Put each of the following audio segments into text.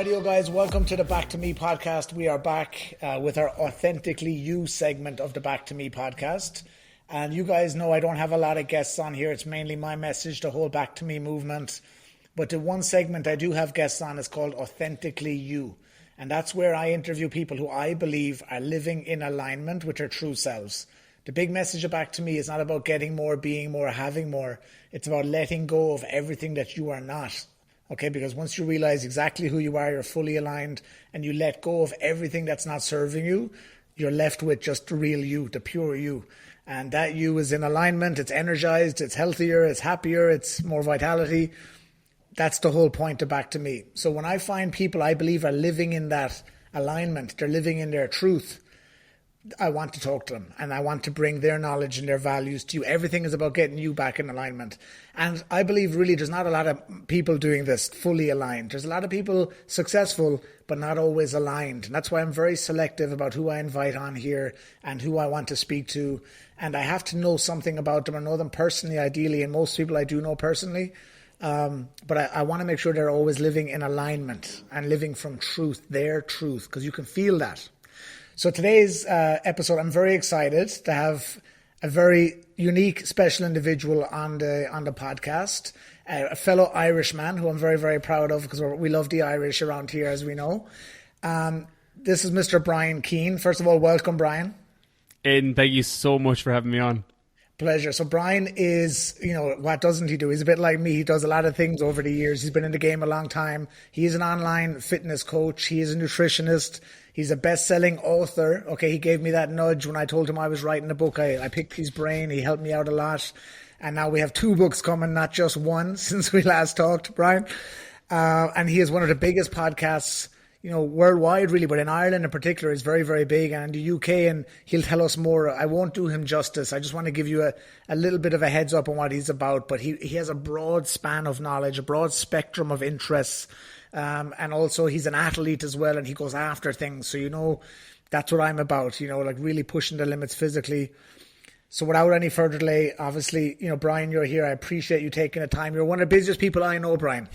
Radio guys, welcome to the Back to Me podcast. We are back with our Authentically You segment of the Back to Me podcast. And you guys know I don't have a lot of guests on here. It's mainly my message, the whole Back to Me movement. But the one segment I do have guests on is called Authentically You. And that's where I interview people who I believe are living in alignment with their true selves. The big message of Back to Me is not about getting more, being more, having more. It's about letting go of everything that you are not. Okay, because once you realize exactly who you are, you're fully aligned, and you let go of everything that's not serving you, you're left with just the real you, the pure you. And that you is in alignment, it's energized, it's healthier, it's happier, it's more vitality. That's the whole point of Back to Me. So when I find people I believe are living in that alignment, they're living in their truth, I want to talk to them and I want to bring their knowledge and their values to you. Everything is about getting you back in alignment. And I believe really there's not a lot of people doing this fully aligned. There's a lot of people successful, but not always aligned. And that's why I'm very selective about who I invite on here and who I want to speak to. And I have to know something about them. I know them personally, ideally, and most people I do know personally. But I want to make sure they're always living in alignment and living from truth, their truth, because you can feel that. So today's episode, I'm very excited to have a very unique, special individual on the podcast, a fellow Irishman who I'm very, very proud of because we love the Irish around here, as we know. This is Mr. Brian Keane. First of all, welcome, Brian. Aidan, thank you so much for having me on. Pleasure. So Brian is, what doesn't he do? He's a bit like me. He does a lot of things over the years. He's been in the game a long time. He is an online fitness coach. He is a nutritionist. He's a best-selling author. Okay, he gave me that nudge when I told him I was writing a book. I picked his brain. He helped me out a lot. And now we have 2 books coming, not just one, since we last talked, Brian. And he is one of the biggest podcasts, worldwide really, but in Ireland in particular is very, very big, and in the UK, and he'll tell us more. I won't do him justice. I just want to give you a little bit of a heads up on what he's about, but he has a broad span of knowledge, a broad spectrum of interests, and also he's an athlete as well, and he goes after things. So, that's what I'm about, like really pushing the limits physically. So without any further delay, obviously, Brian, you're here. I appreciate you taking the time. You're one of the busiest people I know, Brian.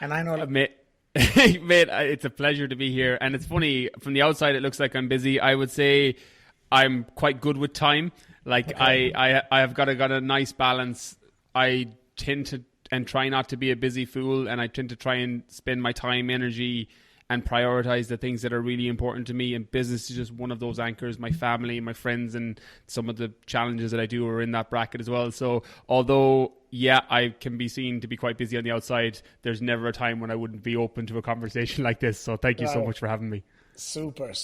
And I know... Mate, it's a pleasure to be here. And it's funny, from the outside, it looks like I'm busy. I would say I'm quite good with time. Like, okay. I have got a nice balance. I tend to and try not to be a busy fool, and I tend to try and spend my time, energy, and prioritize the things that are really important to me. And business is just one of those anchors. My family, my friends, and some of the challenges that I do are in that bracket as well. So although, yeah, I can be seen to be quite busy on the outside, there's never a time when I wouldn't be open to a conversation like this. So thank you so much for having me. Super.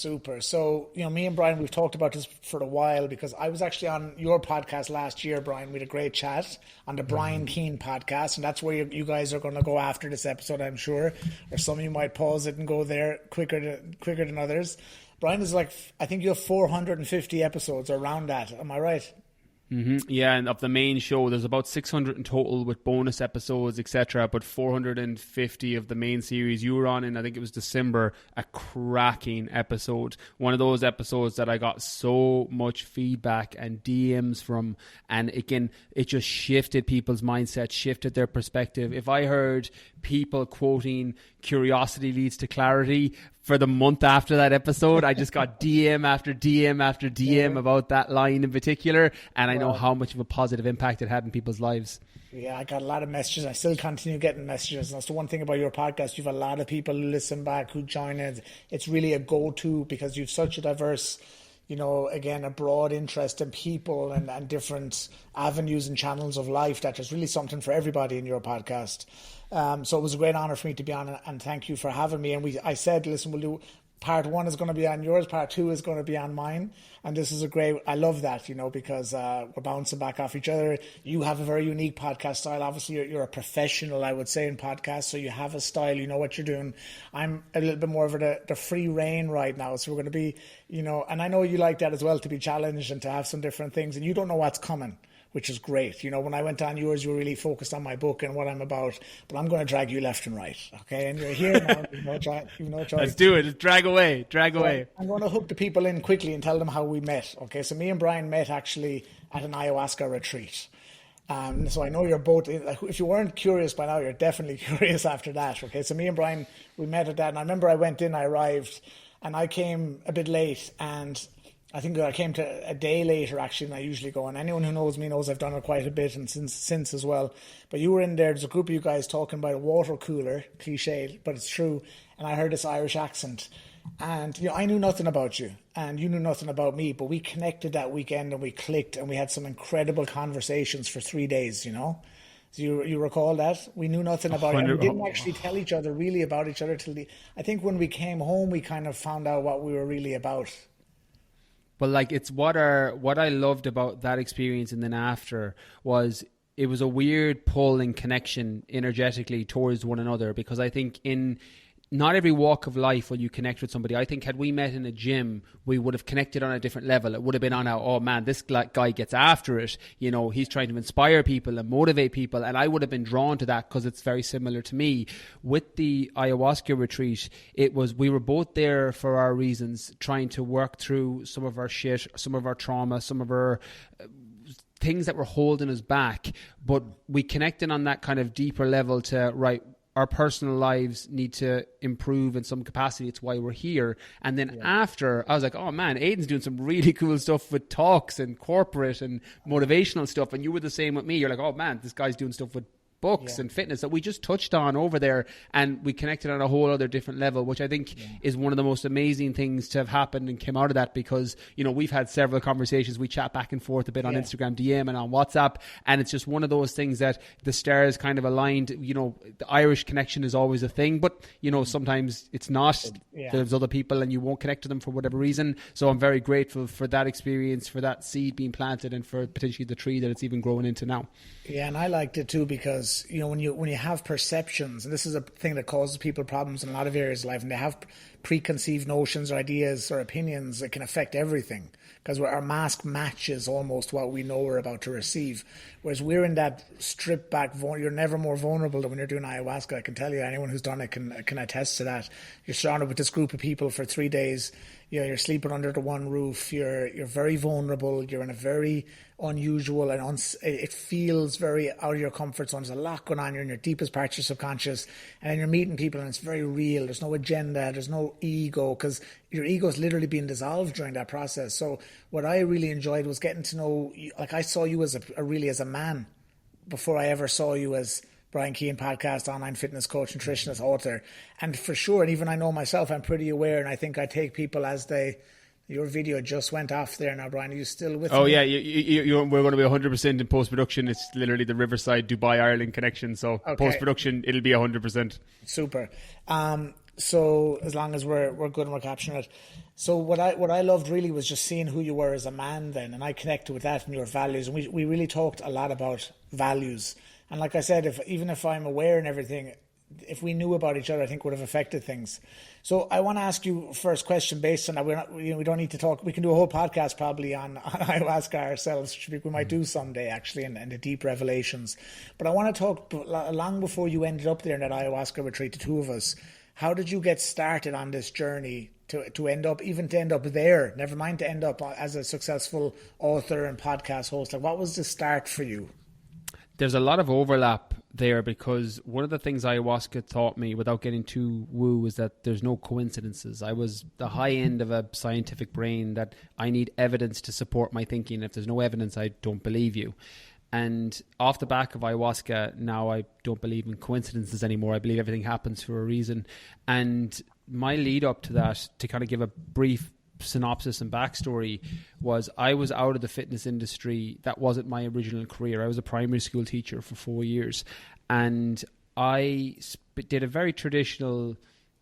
So, me and Brian, we've talked about this for a while because I was actually on your podcast last year, Brian. We had a great chat on the Brian Keane podcast, and that's where you guys are going to go after this episode, I'm sure. Or some of you might pause it and go there quicker than others. Brian is I think you have 450 episodes or around that. Am I right? Mm-hmm. Yeah, and of the main show, there's about 600 in total with bonus episodes, etc. But 450 of the main series you were on in, I think it was December, a cracking episode. One of those episodes that I got so much feedback and DMs from, and again, it just shifted people's mindset, shifted their perspective. If I heard people quoting "curiosity leads to clarity" for the month after that episode, I just got DM after DM after DM about that line in particular, and I know how much of a positive impact it had in people's lives. Yeah, I got a lot of messages. I still continue getting messages. And that's the one thing about your podcast. You have a lot of people who listen back, who join in. It's really a go-to because you've such a diverse, again, a broad interest in people and different avenues and channels of life that there's really something for everybody in your podcast. So it was a great honor for me to be on, and thank you for having me. And I said, listen, we'll do part 1 is going to be on yours, part 2 is going to be on mine. And this is I love that, because we're bouncing back off each other. You have a very unique podcast style. Obviously, you're a professional, I would say, in podcasts. So you have a style, you know what you're doing. I'm a little bit more of the free reign right now. So we're going to be, and I know you like that as well, to be challenged and to have some different things. And you don't know what's coming, which is great. When I went on yours, you were really focused on my book and what I'm about. But I'm going to drag you left and right, okay? And you're here now. You've no choice. Let's do it. Let's drag away. I'm going to hook the people in quickly and tell them how we met, okay? So me and Brian met actually at an ayahuasca retreat. So I know you're both, like, if you weren't curious by now, you're definitely curious after that. Okay, so me and Brian, we met at that, and I remember I went in, I arrived, and I came a bit late, and I think I came to a day later actually than I usually go. And anyone who knows me knows I've done it quite a bit and since as well. But you were in there. There's a group of you guys talking about a water cooler, cliche, but it's true. And I heard this Irish accent, and I knew nothing about you, and you knew nothing about me. But we connected that weekend, and we clicked, and we had some incredible conversations for 3 days. So you recall that? We knew nothing about it. And we didn't actually tell each other really about each other till I think when we came home, we kind of found out what we were really about. Well, like, it's what I loved about that experience, and then after was it was a weird pull and connection energetically towards one another, because I think in not every walk of life will you connect with somebody. I think had we met in a gym, we would have connected on a different level. It would have been on oh man, this guy gets after it. He's trying to inspire people and motivate people. And I would have been drawn to that because it's very similar to me. With the ayahuasca retreat, we were both there for our reasons, trying to work through some of our shit, some of our trauma, some of our things that were holding us back. But we connected on that kind of deeper level to, right, our personal lives need to improve in some capacity. It's why we're here. And then after, I was like, oh man, Aidan's doing some really cool stuff with talks and corporate and motivational stuff. And you were the same with me. You're like, oh man, this guy's doing stuff with books and fitness that we just touched on over there, and we connected on a whole other different level, which I think is one of the most amazing things to have happened and came out of that, because we've had several conversations. We chat back and forth a bit on Instagram DM and on WhatsApp, and it's just one of those things that the stars kind of aligned. The Irish connection is always a thing, but sometimes it's not. There's other people and you won't connect to them for whatever reason. So I'm very grateful for that experience, for that seed being planted, and for potentially the tree that it's even growing into now. Yeah, and I liked it too, because when you have perceptions, and this is a thing that causes people problems in a lot of areas of life, and they have preconceived notions or ideas or opinions that can affect everything, because our mask matches almost what we know we're about to receive. Whereas we're in that stripped back, you're never more vulnerable than when you're doing ayahuasca. I can tell you, anyone who's done it can attest to that. You're surrounded with this group of people for 3 days. You're sleeping under the one roof. You're very vulnerable. You're in a very unusual and it feels very out of your comfort zone. There's a lot going on. You're in your deepest parts of your subconscious, and then you're meeting people, and it's very real. There's no agenda. There's no ego, because your ego is literally being dissolved during that process. So what I really enjoyed was getting to know, like, I saw you as really as a man before I ever saw you as Brian Keane, podcast, online fitness coach, nutritionist, author. And for sure, and even I know myself, I'm pretty aware, and I think I take people as your video just went off there now, Brian. Are you still with me? Oh, yeah. We're going to be 100% in post-production. It's literally the Riverside, Dubai, Ireland connection. So post-production, it'll be 100%. Super. So as long as we're good and we're capturing it. So what I loved really was just seeing who you were as a man then. And I connected with that and your values. And we really talked a lot about values. And like I said, even if I'm aware and everything, if we knew about each other, I think would have affected things. So I want to ask you first question based on that. We don't need to talk. We can do a whole podcast probably on ayahuasca ourselves, which we might do someday actually, and the deep revelations. But I want to talk long before you ended up there in that ayahuasca retreat, the two of us. How did you get started on this journey to end up there? Never mind to end up as a successful author and podcast host. Like, what was the start for you? There's a lot of overlap there, because one of the things ayahuasca taught me, without getting too woo, is that there's no coincidences. I was the high end of a scientific brain that I need evidence to support my thinking. If there's no evidence, I don't believe you. And off the back of ayahuasca, now I don't believe in coincidences anymore. I believe everything happens for a reason. And my lead up to that, to kind of give a brief synopsis and backstory, was I was out of the fitness industry. That wasn't my original career. I was a primary school teacher for 4 years, and I did a very traditional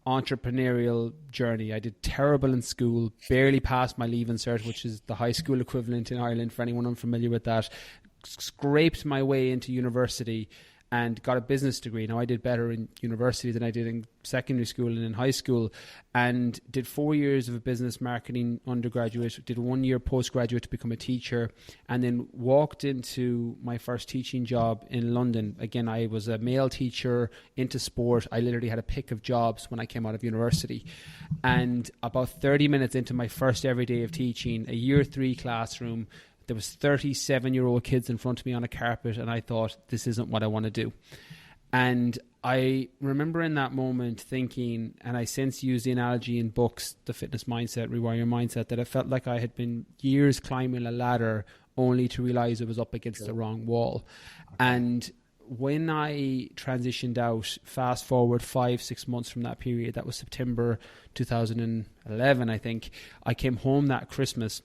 entrepreneurial journey. I did terrible in school, barely passed my Leaving Cert, which is the high school equivalent in Ireland for anyone unfamiliar with that. Scraped my way into university and got a business degree. Now, I did better in university than I did in secondary school and in high school, and did 4 years of a business marketing undergraduate, did 1 year postgraduate to become a teacher, and then walked into my first teaching job in London. Again, I was a male teacher into sport. I literally had a pick of jobs when I came out of university. And about 30 minutes into my first ever day of teaching, a year 3 classroom, There was 37-year-old kids in front of me on a carpet, and I thought, this isn't what I want to do. And I remember in that moment thinking, and I since use the analogy in books, The Fitness Mindset, Rewire Your Mindset, that I felt like I had been years climbing a ladder only to realize it was up against the wrong wall. And when I transitioned out, fast forward 5-6 months from that period, that was September 2011, I think, I came home that Christmas.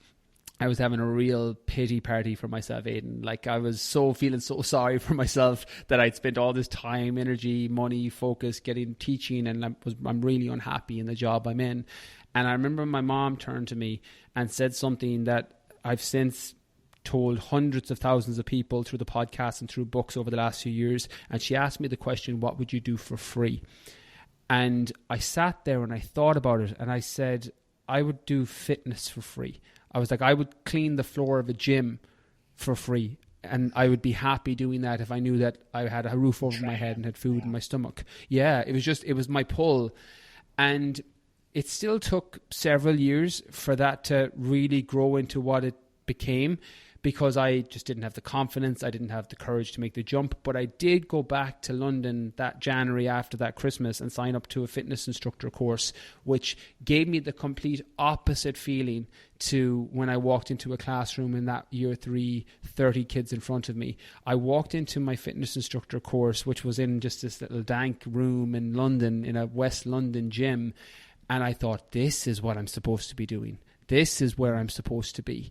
I was having a real pity party for myself, Aidan. Like, I was feeling so sorry for myself that I'd spent all this time, energy, money, focus getting teaching, and I'm really unhappy in the job I'm in. And I remember my mom turned to me and said something that I've since told hundreds of thousands of people through the podcast and through books over the last few years. And she asked me the question, what would you do for free? And I sat there and I thought about it, and I said, I would do fitness for free. I was like, I would clean the floor of a gym for free. And I would be happy doing that if I knew that I had a roof over my head and had food in my stomach. Yeah, it was my pull. And it still took several years for that to really grow into what it became, because I just didn't have the confidence. I didn't have the courage to make the jump. But I did go back to London that January after that Christmas and sign up to a fitness instructor course, which gave me the complete opposite feeling to when I walked into a classroom in that year 3, 30 kids in front of me. I walked into my fitness instructor course, which was in just this little dank room in London, in a West London gym. And I thought, this is what I'm supposed to be doing. This is where I'm supposed to be.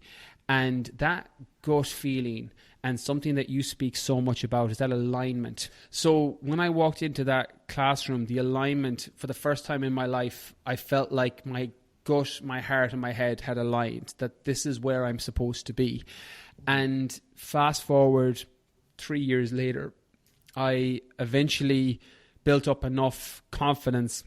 And that gut feeling, and something that you speak so much about, is that alignment. So when I walked into that classroom, the alignment, for the first time in my life, I felt like my gut, my heart and my head had aligned, that this is where I'm supposed to be. And fast forward 3 years later, I eventually built up enough confidence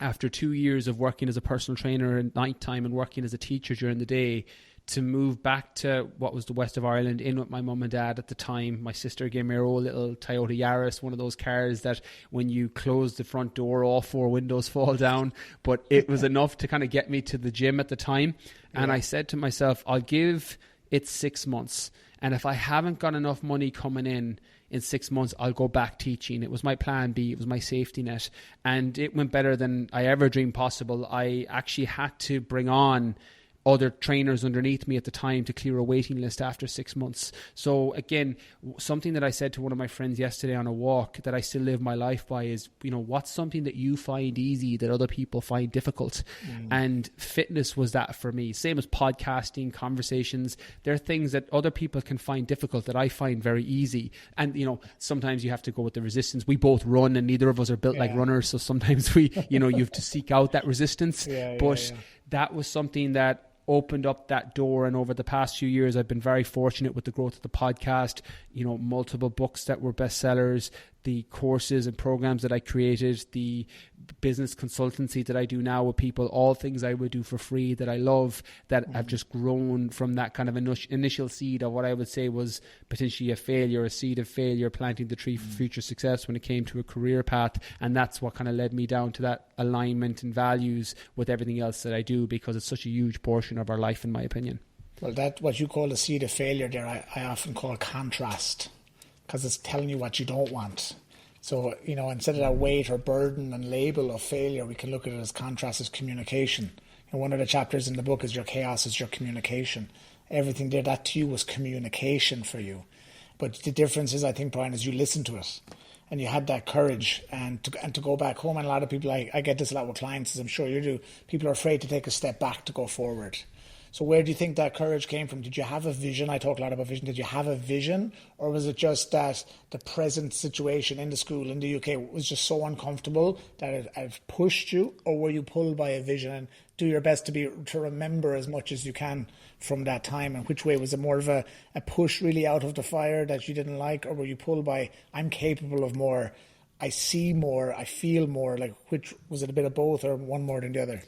after 2 years of working as a personal trainer at night time and working as a teacher during the day to move back to what was the west of Ireland, in with my mum and dad at the time. My sister gave me her old little Toyota Yaris, one of those cars that when you close the front door, all 4 windows fall down. But it was enough to kind of get me to the gym at the time. Yeah. And I said to myself, I'll give it 6 months. And if I haven't got enough money coming in 6 months, I'll go back teaching. It was my plan B. It was my safety net. And it went better than I ever dreamed possible. I actually had to bring on other trainers underneath me at the time to clear a waiting list after 6 months. So again, something that I said to one of my friends yesterday on a walk that I still live my life by is, what's something that you find easy that other people find difficult? And fitness was that for me. Same as podcasting, conversations. There are things that other people can find difficult that I find very easy. And, sometimes you have to go with the resistance. We both run and neither of us are built like runners. So sometimes we, you have to seek out that resistance. That was something that opened up that door. And over the past few years, I've been very fortunate with the growth of the podcast, multiple books that were bestsellers, the courses and programs that I created, the business consultancy that I do now with people, all things I would do for free that I love, that have just grown from that kind of initial seed of what I would say was potentially a seed of failure, planting the tree for future success when it came to a career path. And that's what kind of led me down to that alignment and values with everything else that I do, because it's such a huge portion of our life, in my opinion. Well, that what you call a seed of failure there, I often call contrast, because it's telling you what you don't want. So, instead of that weight or burden and label of failure, we can look at it as contrast, as communication. One of the chapters in the book is your chaos is your communication. Everything there, that to you was communication for you. But the difference is, I think, Brian, is you listened to it and you had that courage and to go back home. And a lot of people, I get this a lot with clients, as I'm sure you do, people are afraid to take a step back to go forward. So where do you think that courage came from? Did you have a vision? I talk a lot about vision. Did you have a vision? Or was it just that the present situation in the school in the UK was just so uncomfortable that it pushed you? Or were you pulled by a vision and do your best to remember as much as you can from that time? And which way? Was it more of a push really out of the fire that you didn't like? Or were you pulled by, I'm capable of more, I see more, I feel more? Like, which was it, a bit of both or one more than the other?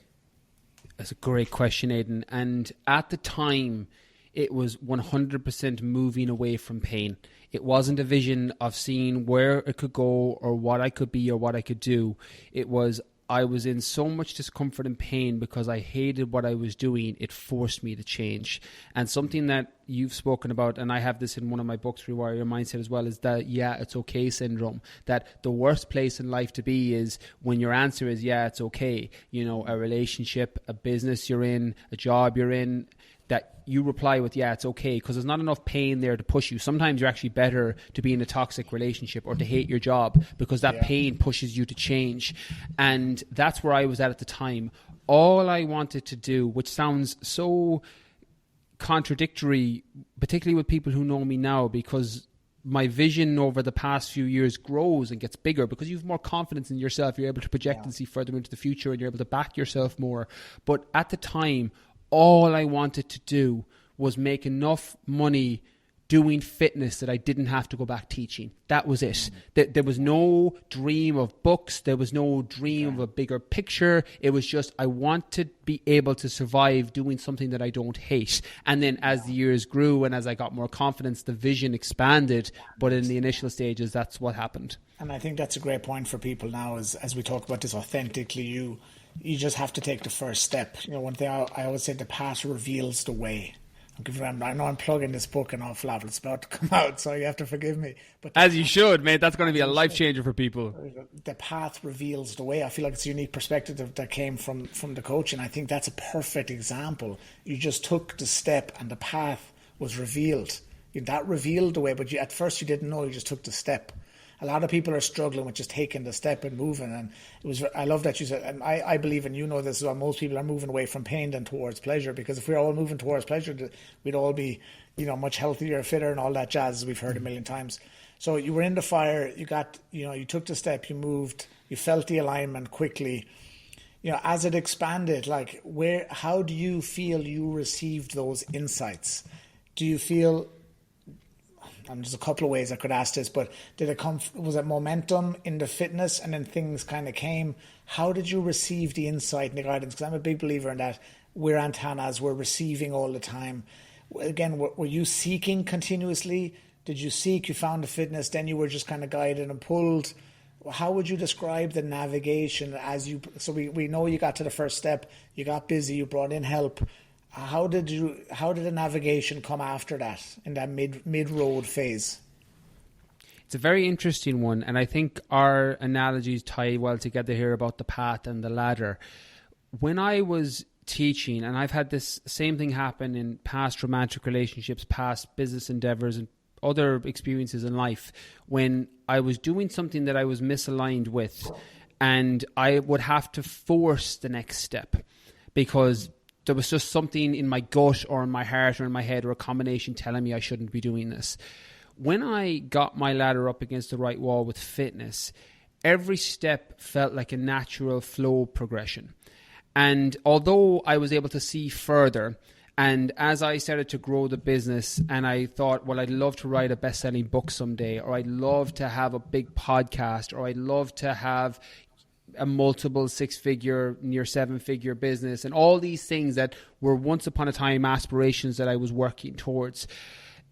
That's a great question, Aidan. And at the time, it was 100% moving away from pain. It wasn't a vision of seeing where it could go or what I could be or what I could do. It was, I was in so much discomfort and pain because I hated what I was doing. It forced me to change. And something that you've spoken about, and I have this in one of my books, Rewire Your Mindset, as well, is that yeah, it's okay syndrome. That the worst place in life to be is when your answer is yeah, it's okay. You know, a relationship, a business you're in, a job you're in, that you reply with, yeah, it's okay, because there's not enough pain there to push you. Sometimes you're actually better to be in a toxic relationship or to hate your job because that pain pushes you to change. And that's where I was at the time. All I wanted to do, which sounds so contradictory, particularly with people who know me now, because my vision over the past few years grows and gets bigger because you have more confidence in yourself. You're able to project and see further into the future, and you're able to back yourself more. But at the time, all I wanted to do was make enough money doing fitness that I didn't have to go back teaching. That was it. There was no dream of books. There was no dream of a bigger picture. It was just, I want to be able to survive doing something that I don't hate. And then as the years grew and as I got more confidence, the vision expanded. But in the initial stages, that's what happened. And I think that's a great point for people now as we talk about this authentically you. You just have to take the first step. You know, one thing I always say, the path reveals the way. I know I'm plugging this book an awful lot. It's about to come out, so you have to forgive me. But as you should, mate. That's going to be a life changer for people. The path reveals the way. I feel like it's a unique perspective that came from the coach, and I think that's a perfect example. You just took the step, and the path was revealed. That revealed the way, but at first you didn't know. You just took the step. A lot of people are struggling with just taking the step and moving, and I love that you said, and I believe, and you know this as well, most people are moving away from pain than towards pleasure, because if we're all moving towards pleasure, we'd all be, much healthier, fitter, and all that jazz, as we've heard a million times. So you were in the fire, you took the step, you moved, you felt the alignment quickly. As it expanded, how do you feel you received those insights? Do you feel, and there's a couple of ways I could ask this, but was it momentum in the fitness and then things kind of came? How did you receive the insight and the guidance? Because I'm a big believer in that. We're antennas, we're receiving all the time. Again, were you seeking continuously? Did you seek, you found the fitness, then you were just kind of guided and pulled? How would you describe the navigation so we know you got to the first step, you got busy, you brought in help. How did the navigation come after that in that mid-road phase? It's a very interesting one, and I think our analogies tie well together here about the path and the ladder. When I was teaching, and I've had this same thing happen in past romantic relationships, past business endeavors, and other experiences in life, when I was doing something that I was misaligned with, and I would have to force the next step because there was just something in my gut or in my heart or in my head or a combination telling me I shouldn't be doing this. When I got my ladder up against the right wall with fitness, every step felt like a natural flow progression. And although I was able to see further, and as I started to grow the business and I thought, well, I'd love to write a best-selling book someday, or I'd love to have a big podcast, or I'd love to have a multiple six-figure, near seven-figure business, and all these things that were once upon a time aspirations that I was working towards,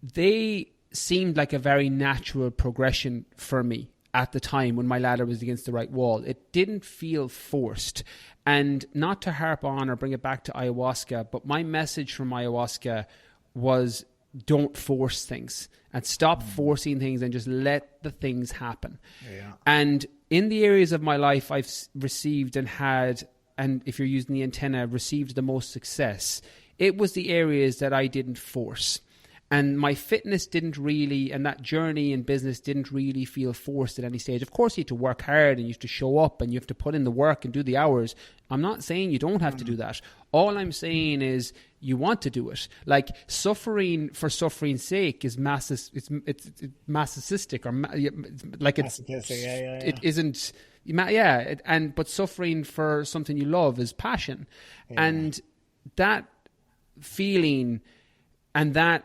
they seemed like a very natural progression for me at the time when my ladder was against the right wall. It didn't feel forced. And not to harp on or bring it back to ayahuasca, but my message from ayahuasca was, don't force things and stop forcing things and just let the things happen. Yeah. And in the areas of my life I've received and had, and if you're using the antenna, received the most success, it was the areas that I didn't force. And my fitness didn't really, and that journey in business didn't really feel forced at any stage. Of course, you have to work hard and you have to show up and you have to put in the work and do the hours. I'm not saying you don't have to do that. All I'm saying is you want to do it. Like, suffering for suffering's sake is it's masochistic, or it isn't. But suffering for something you love is passion, and that feeling and that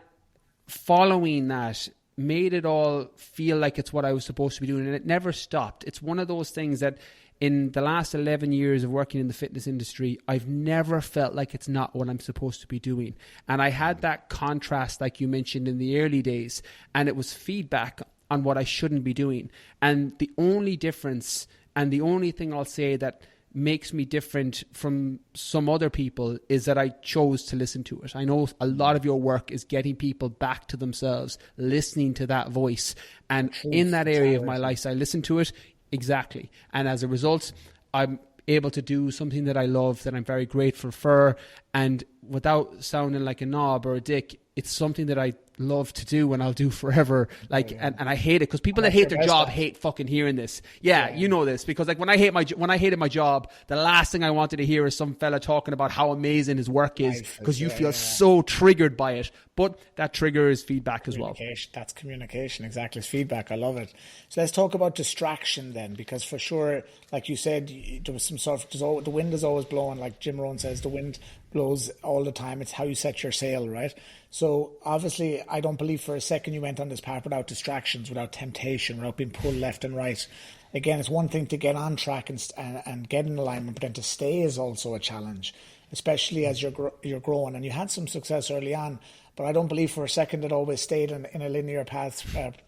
following that made it all feel like it's what I was supposed to be doing, and it never stopped. It's one of those things that in the last 11 years of working in the fitness industry, I've never felt like it's not what I'm supposed to be doing. And I had that contrast, like you mentioned, in the early days, and it was feedback on what I shouldn't be doing. And the only difference and the only thing I'll say that makes me different from some other people is that I chose to listen to it. I know a lot of your work is getting people back to themselves, listening to that voice. And in that area of my life, I listen to it. Exactly. And as a result, I'm able to do something that I love, that I'm very grateful for. And without sounding like a knob or a dick, it's something that I love to do and I'll do forever. Like, and I hate it because people that hate their job hate fucking hearing this. Yeah, you know this, because like when I hated my job, the last thing I wanted to hear is some fella talking about how amazing his work is, because you feel so triggered by it. But that trigger is feedback as well. That's communication. Exactly. It's feedback. I love it. So let's talk about distraction then, because for sure, like you said, there was some sort of, the wind is always blowing. Like Jim Rohn says, the wind blows all the time. It's how you set your sail, right? So obviously, I don't believe for a second you went on this path without distractions, without temptation, without being pulled left and right. Again, it's one thing to get on track and get in alignment, but then to stay is also a challenge, especially as you're growing. And you had some success early on, but I don't believe for a second it always stayed in a linear path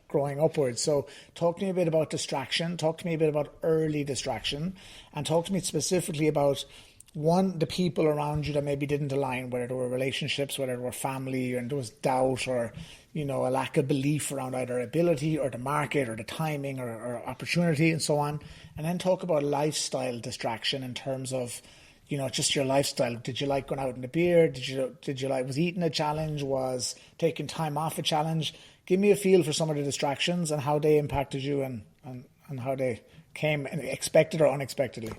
growing upwards. So talk to me a bit about distraction. Talk to me a bit about early distraction, and talk to me specifically about, one, the people around you that maybe didn't align, whether there were relationships, whether there were family, and there was doubt or, a lack of belief around either ability or the market or the timing or opportunity and so on. And then talk about lifestyle distraction in terms of, just your lifestyle. Did you like going out in the beer? Did you like, was eating a challenge? Was taking time off a challenge? Give me a feel for some of the distractions and how they impacted you and how they came expected or unexpectedly.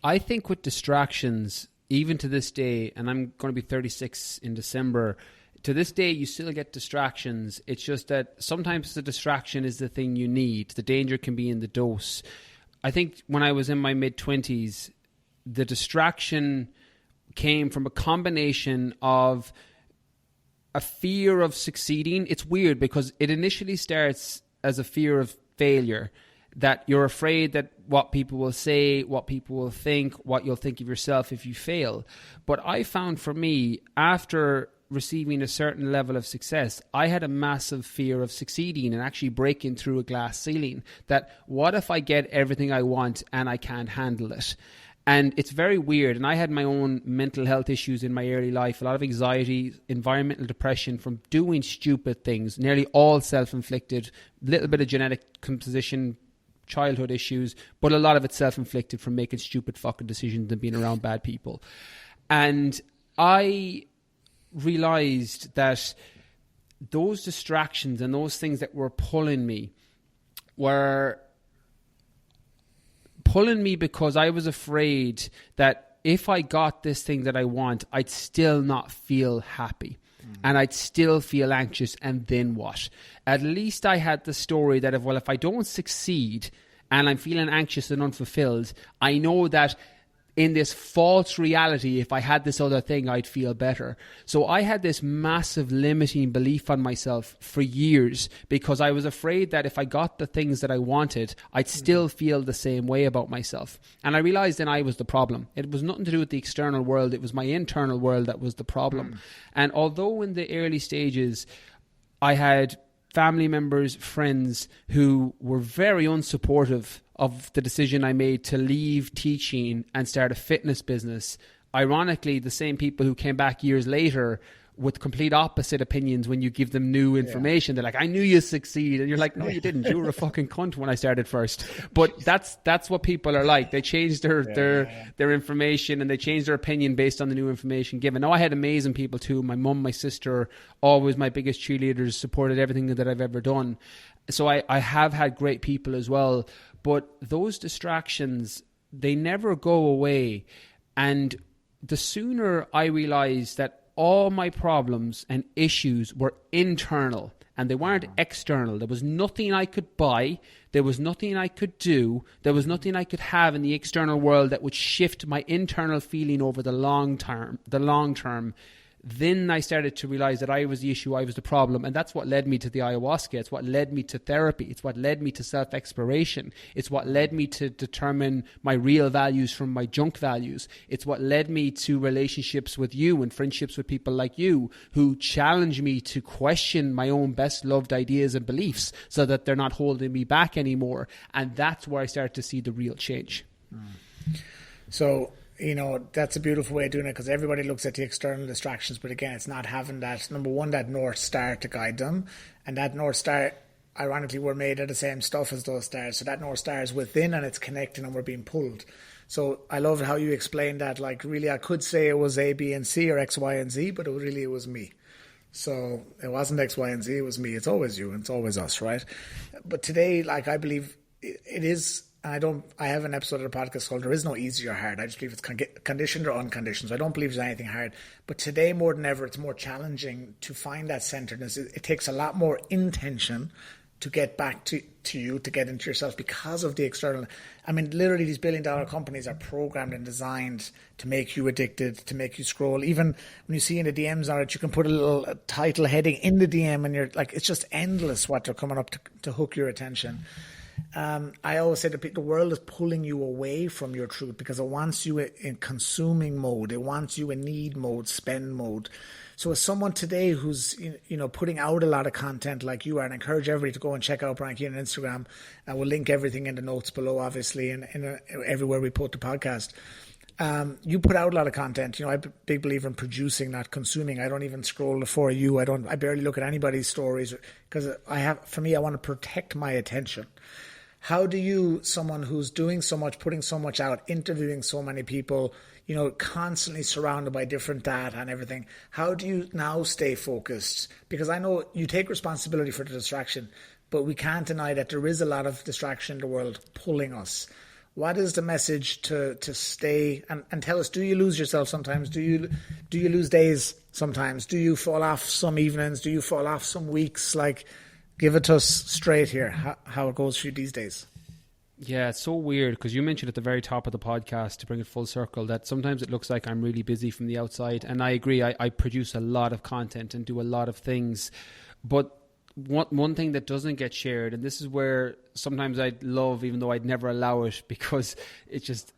I think with distractions, even to this day, and I'm going to be 36 in December, to this day, you still get distractions. It's just that sometimes the distraction is the thing you need. The danger can be in the dose. I think when I was in my mid-20s, the distraction came from a combination of a fear of succeeding. It's weird because it initially starts as a fear of failure, that you're afraid that what people will say, what people will think, what you'll think of yourself if you fail. But I found for me, after receiving a certain level of success, I had a massive fear of succeeding and actually breaking through a glass ceiling. That what if I get everything I want and I can't handle it? And it's very weird. And I had my own mental health issues in my early life, a lot of anxiety, environmental depression from doing stupid things, nearly all self-inflicted, little bit of genetic composition, childhood issues, but a lot of it self-inflicted from making stupid fucking decisions and being around bad people. And I realized that those distractions and those things that were pulling me were pulling me because I was afraid that if I got this thing that I want, I'd still not feel happy. And I'd still feel anxious, and then what? At least I had the story that if I don't succeed and I'm feeling anxious and unfulfilled, I know that in this false reality, if I had this other thing, I'd feel better. So I had this massive limiting belief on myself for years because I was afraid that if I got the things that I wanted, I'd still feel the same way about myself. And I realized then I was the problem. It was nothing to do with the external world. It was my internal world that was the problem. And although in the early stages, I had family members, friends who were very unsupportive of the decision I made to leave teaching and start a fitness business. Ironically, the same people who came back years later with complete opposite opinions when you give them new information. They're like, I knew you'd succeed. And you're like, no, you didn't. You were a fucking cunt when I started first. But that's what people are like. They change their information and they change their opinion based on the new information given. Now, I had amazing people too. My mum, my sister, always my biggest cheerleaders, supported everything that I've ever done. So I have had great people as well. But those distractions, they never go away. And the sooner I realized that all my problems and issues were internal and they weren't external. There was nothing I could buy. There was nothing I could do. There was nothing I could have in the external world that would shift my internal feeling over the long term. Then I started to realize that I was the issue, I was the problem. And that's what led me to the ayahuasca. It's what led me to therapy. It's what led me to self-exploration. It's what led me to determine my real values from my junk values. It's what led me to relationships with you and friendships with people like you who challenge me to question my own best loved ideas and beliefs so that they're not holding me back anymore. And that's where I started to see the real change. So, that's a beautiful way of doing it, because everybody looks at the external distractions, but again, it's not having that, number one, that North Star to guide them. And that North Star, ironically, we're made of the same stuff as those stars. So that North Star is within and it's connecting and we're being pulled. So I love how you explained that. Like, really, I could say it was A, B, and C, or X, Y, and Z, but it was me. So it wasn't X, Y, and Z, it was me. It's always you and it's always us, right? But today, like, I believe it is. I have an episode of the podcast called There Is No Easy or Hard. I just believe it's conditioned or unconditioned. So I don't believe there's anything hard. But today, more than ever, it's more challenging to find that centeredness. It takes a lot more intention to get back to you, to get into yourself, because of the external. I mean, literally, these billion-dollar companies are programmed and designed to make you addicted, to make you scroll. Even when you see in the DMs on it, you can put a little title heading in the DM, and you're like, it's just endless what they're coming up to hook your attention. I always say that the world is pulling you away from your truth because it wants you in consuming mode. It wants you in need mode, spend mode. So as someone today who's, putting out a lot of content like you are, and I encourage everybody to go and check out Brian Keane on Instagram. We'll link everything in the notes below, obviously, and everywhere we put the podcast. You put out a lot of content. I'm a big believer in producing, not consuming. I don't even scroll the For You. I barely look at anybody's stories because I want to protect my attention. How do you, someone who's doing so much, putting so much out, interviewing so many people, constantly surrounded by different data and everything, how do you now stay focused? Because I know you take responsibility for the distraction, but we can't deny that there is a lot of distraction in the world pulling us. What is the message to stay and tell us, do you lose yourself sometimes? Do you lose days sometimes? Do you fall off some evenings? Do you fall off some weeks? Like, give it to us straight here, how it goes for you these days. Yeah, it's so weird because you mentioned at the very top of the podcast, to bring it full circle, that sometimes it looks like I'm really busy from the outside. And I agree, I produce a lot of content and do a lot of things. But one thing that doesn't get shared, and this is where sometimes I'd love, even though I'd never allow it, because it's just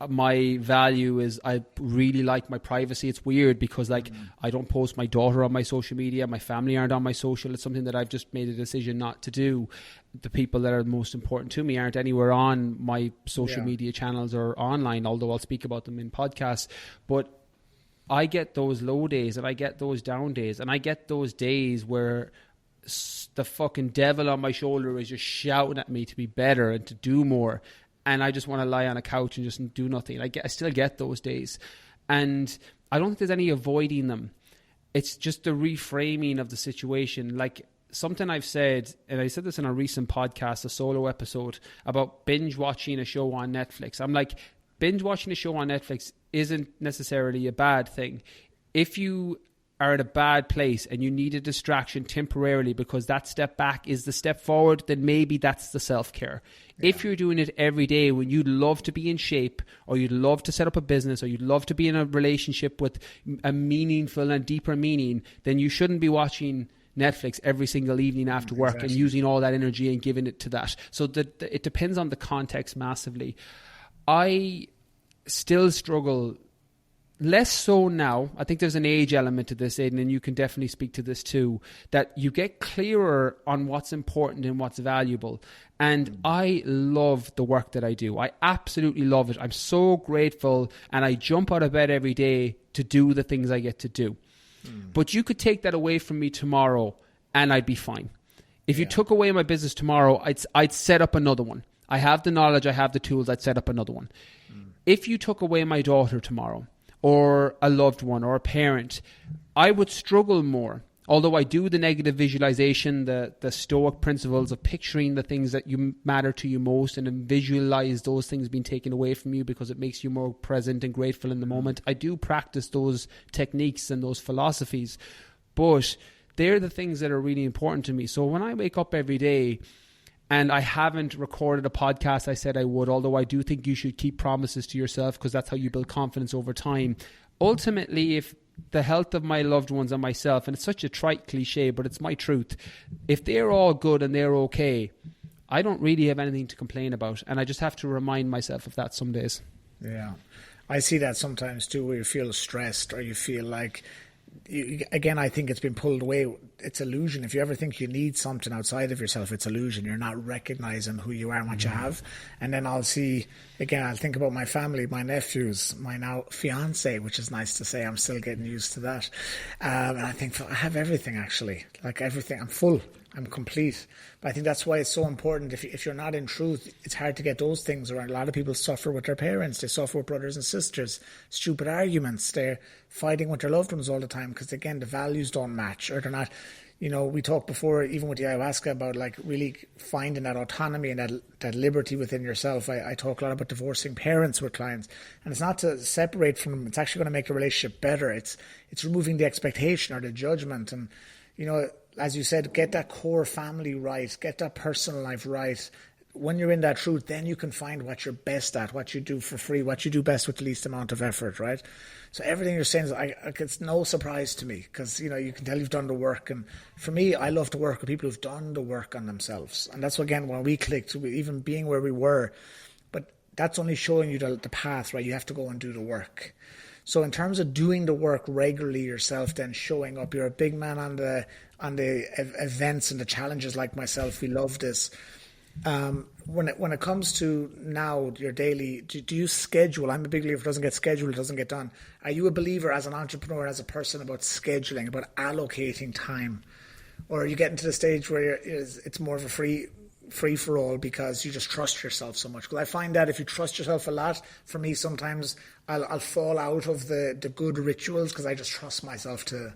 my value is I really like my privacy. It's weird because I don't post my daughter on my social media. My family aren't on my social. It's something that I've just made a decision not to do. The people that are most important to me aren't anywhere on my social media channels or online, although I'll speak about them in podcasts. But I get those low days and I get those down days and I get those days where the fucking devil on my shoulder is just shouting at me to be better and to do more. And I just want to lie on a couch and just do nothing. I still get those days. And I don't think there's any avoiding them. It's just the reframing of the situation. Like something I've said, and I said this in a recent podcast, a solo episode, about binge watching a show on Netflix. I'm like, binge watching a show on Netflix isn't necessarily a bad thing. If you are at a bad place and you need a distraction temporarily because that step back is the step forward, then maybe that's the self-care. Yeah. If you're doing it every day when you'd love to be in shape, or you'd love to set up a business, or you'd love to be in a relationship with a meaningful and deeper meaning, then you shouldn't be watching Netflix every single evening after work and using all that energy and giving it to that. So it depends on the context massively. I still struggle. Less so now. I think there's an age element to this, Aidan, and you can definitely speak to this too, that you get clearer on what's important and what's valuable. And I love the work that I do. I absolutely love it. I'm so grateful, and I jump out of bed every day to do the things I get to do. But you could take that away from me tomorrow and I'd be fine. If you took away my business tomorrow, I'd set up another one. I have the knowledge, I have the tools, I'd set up another one. If you took away my daughter tomorrow, or a loved one, or a parent, I would struggle more. Although I do the negative visualization, the Stoic principles of picturing the things that matter to you most, and then visualize those things being taken away from you because it makes you more present and grateful in the moment. I do practice those techniques and those philosophies, but they're the things that are really important to me. So when I wake up every day, and I haven't recorded a podcast I said I would, although I do think you should keep promises to yourself because that's how you build confidence over time. Ultimately, if the health of my loved ones and myself, and it's such a trite cliche, but it's my truth, if they're all good and they're okay, I don't really have anything to complain about. And I just have to remind myself of that some days. Yeah. I see that sometimes too, where you feel stressed or you feel like again, I think it's been pulled away. It's illusion. If you ever think you need something outside of yourself, it's illusion. You're not recognizing who you are and what you have. And then I'll think about my family, my nephews, my now fiance, which is nice to say. I'm still getting used to that. And I think I have everything, actually. Like everything. I'm full. I'm complete. But I think that's why it's so important. If you're not in truth, it's hard to get those things around. A lot of people suffer with their parents. They suffer with brothers and sisters. Stupid arguments. They're fighting with their loved ones all the time because, again, the values don't match, or they're not. We talked before, even with the ayahuasca, about like really finding that autonomy and that liberty within yourself. I talk a lot about divorcing parents with clients, and it's not to separate from them. It's actually going to make the relationship better. It's removing the expectation or the judgment, and as you said, get that core family right, get that personal life right. When you're in that truth, then you can find what you're best at, what you do for free, what you do best with the least amount of effort, right? So everything you're saying, it's no surprise to me because, you can tell you've done the work. And for me, I love to work with people who've done the work on themselves. And that's, again, when we clicked, even being where we were. But that's only showing you the path, right? You have to go and do the work. So in terms of doing the work regularly yourself, then showing up, you're a big man on the events and the challenges like myself. We love this. When it comes to now your daily, do you schedule? I'm a big believer. If it doesn't get scheduled, it doesn't get done. Are you a believer as an entrepreneur, as a person, about scheduling, about allocating time? Or are you getting to the stage where it's more of a free for all because you just trust yourself so much? Because I find that if you trust yourself a lot, for me, sometimes I'll fall out of the good rituals because I just trust myself to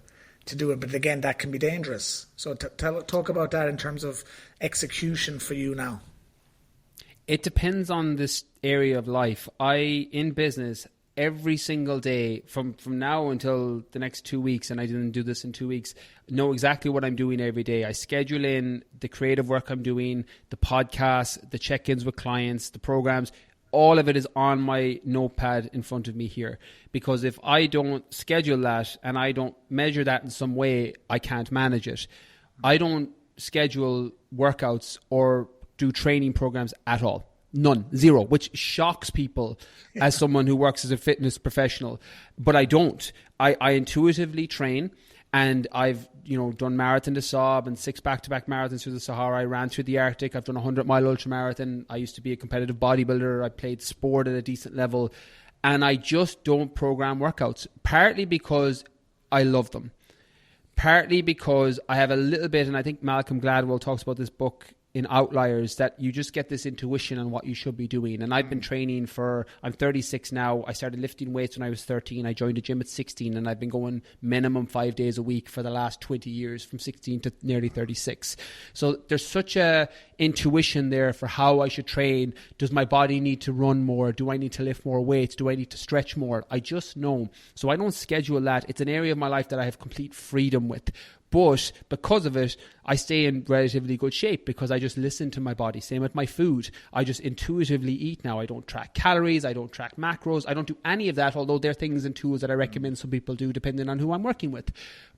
do it. But again, that can be dangerous. So talk about that in terms of execution for you now. It depends on this area of life. In business, every single day from now until the next 2 weeks, and I didn't do this in 2 weeks, know exactly what I'm doing every day. I schedule in the creative work I'm doing, the podcasts, the check-ins with clients, the programs. All of it is on my notepad in front of me here. Because if I don't schedule that and I don't measure that in some way, I can't manage it. I don't schedule workouts or do training programs at all. None. Zero. Which shocks people as someone who works as a fitness professional. But I don't. I intuitively train. And I've, done Marathon des Sables and 6 back-to-back marathons through the Sahara. I ran through the Arctic. I've done a 100-mile ultramarathon. I used to be a competitive bodybuilder. I played sport at a decent level. And I just don't program workouts, partly because I love them. Partly because I have a little bit, and I think Malcolm Gladwell talks about this book in Outliers, that you just get this intuition on what you should be doing. And I've been training I'm 36 now. I started lifting weights when I was 13. I joined a gym at 16, and I've been going minimum 5 days a week for the last 20 years, from 16 to nearly 36. So there's such a intuition there for how I should train. Does my body need to run more? Do I need to lift more weights? Do I need to stretch more? I just know. So I don't schedule that. It's an area of my life that I have complete freedom with. But because of it, I stay in relatively good shape because I just listen to my body. Same with my food. I just intuitively eat now. I don't track calories. I don't track macros. I don't do any of that, although there are things and tools that I recommend some people do depending on who I'm working with.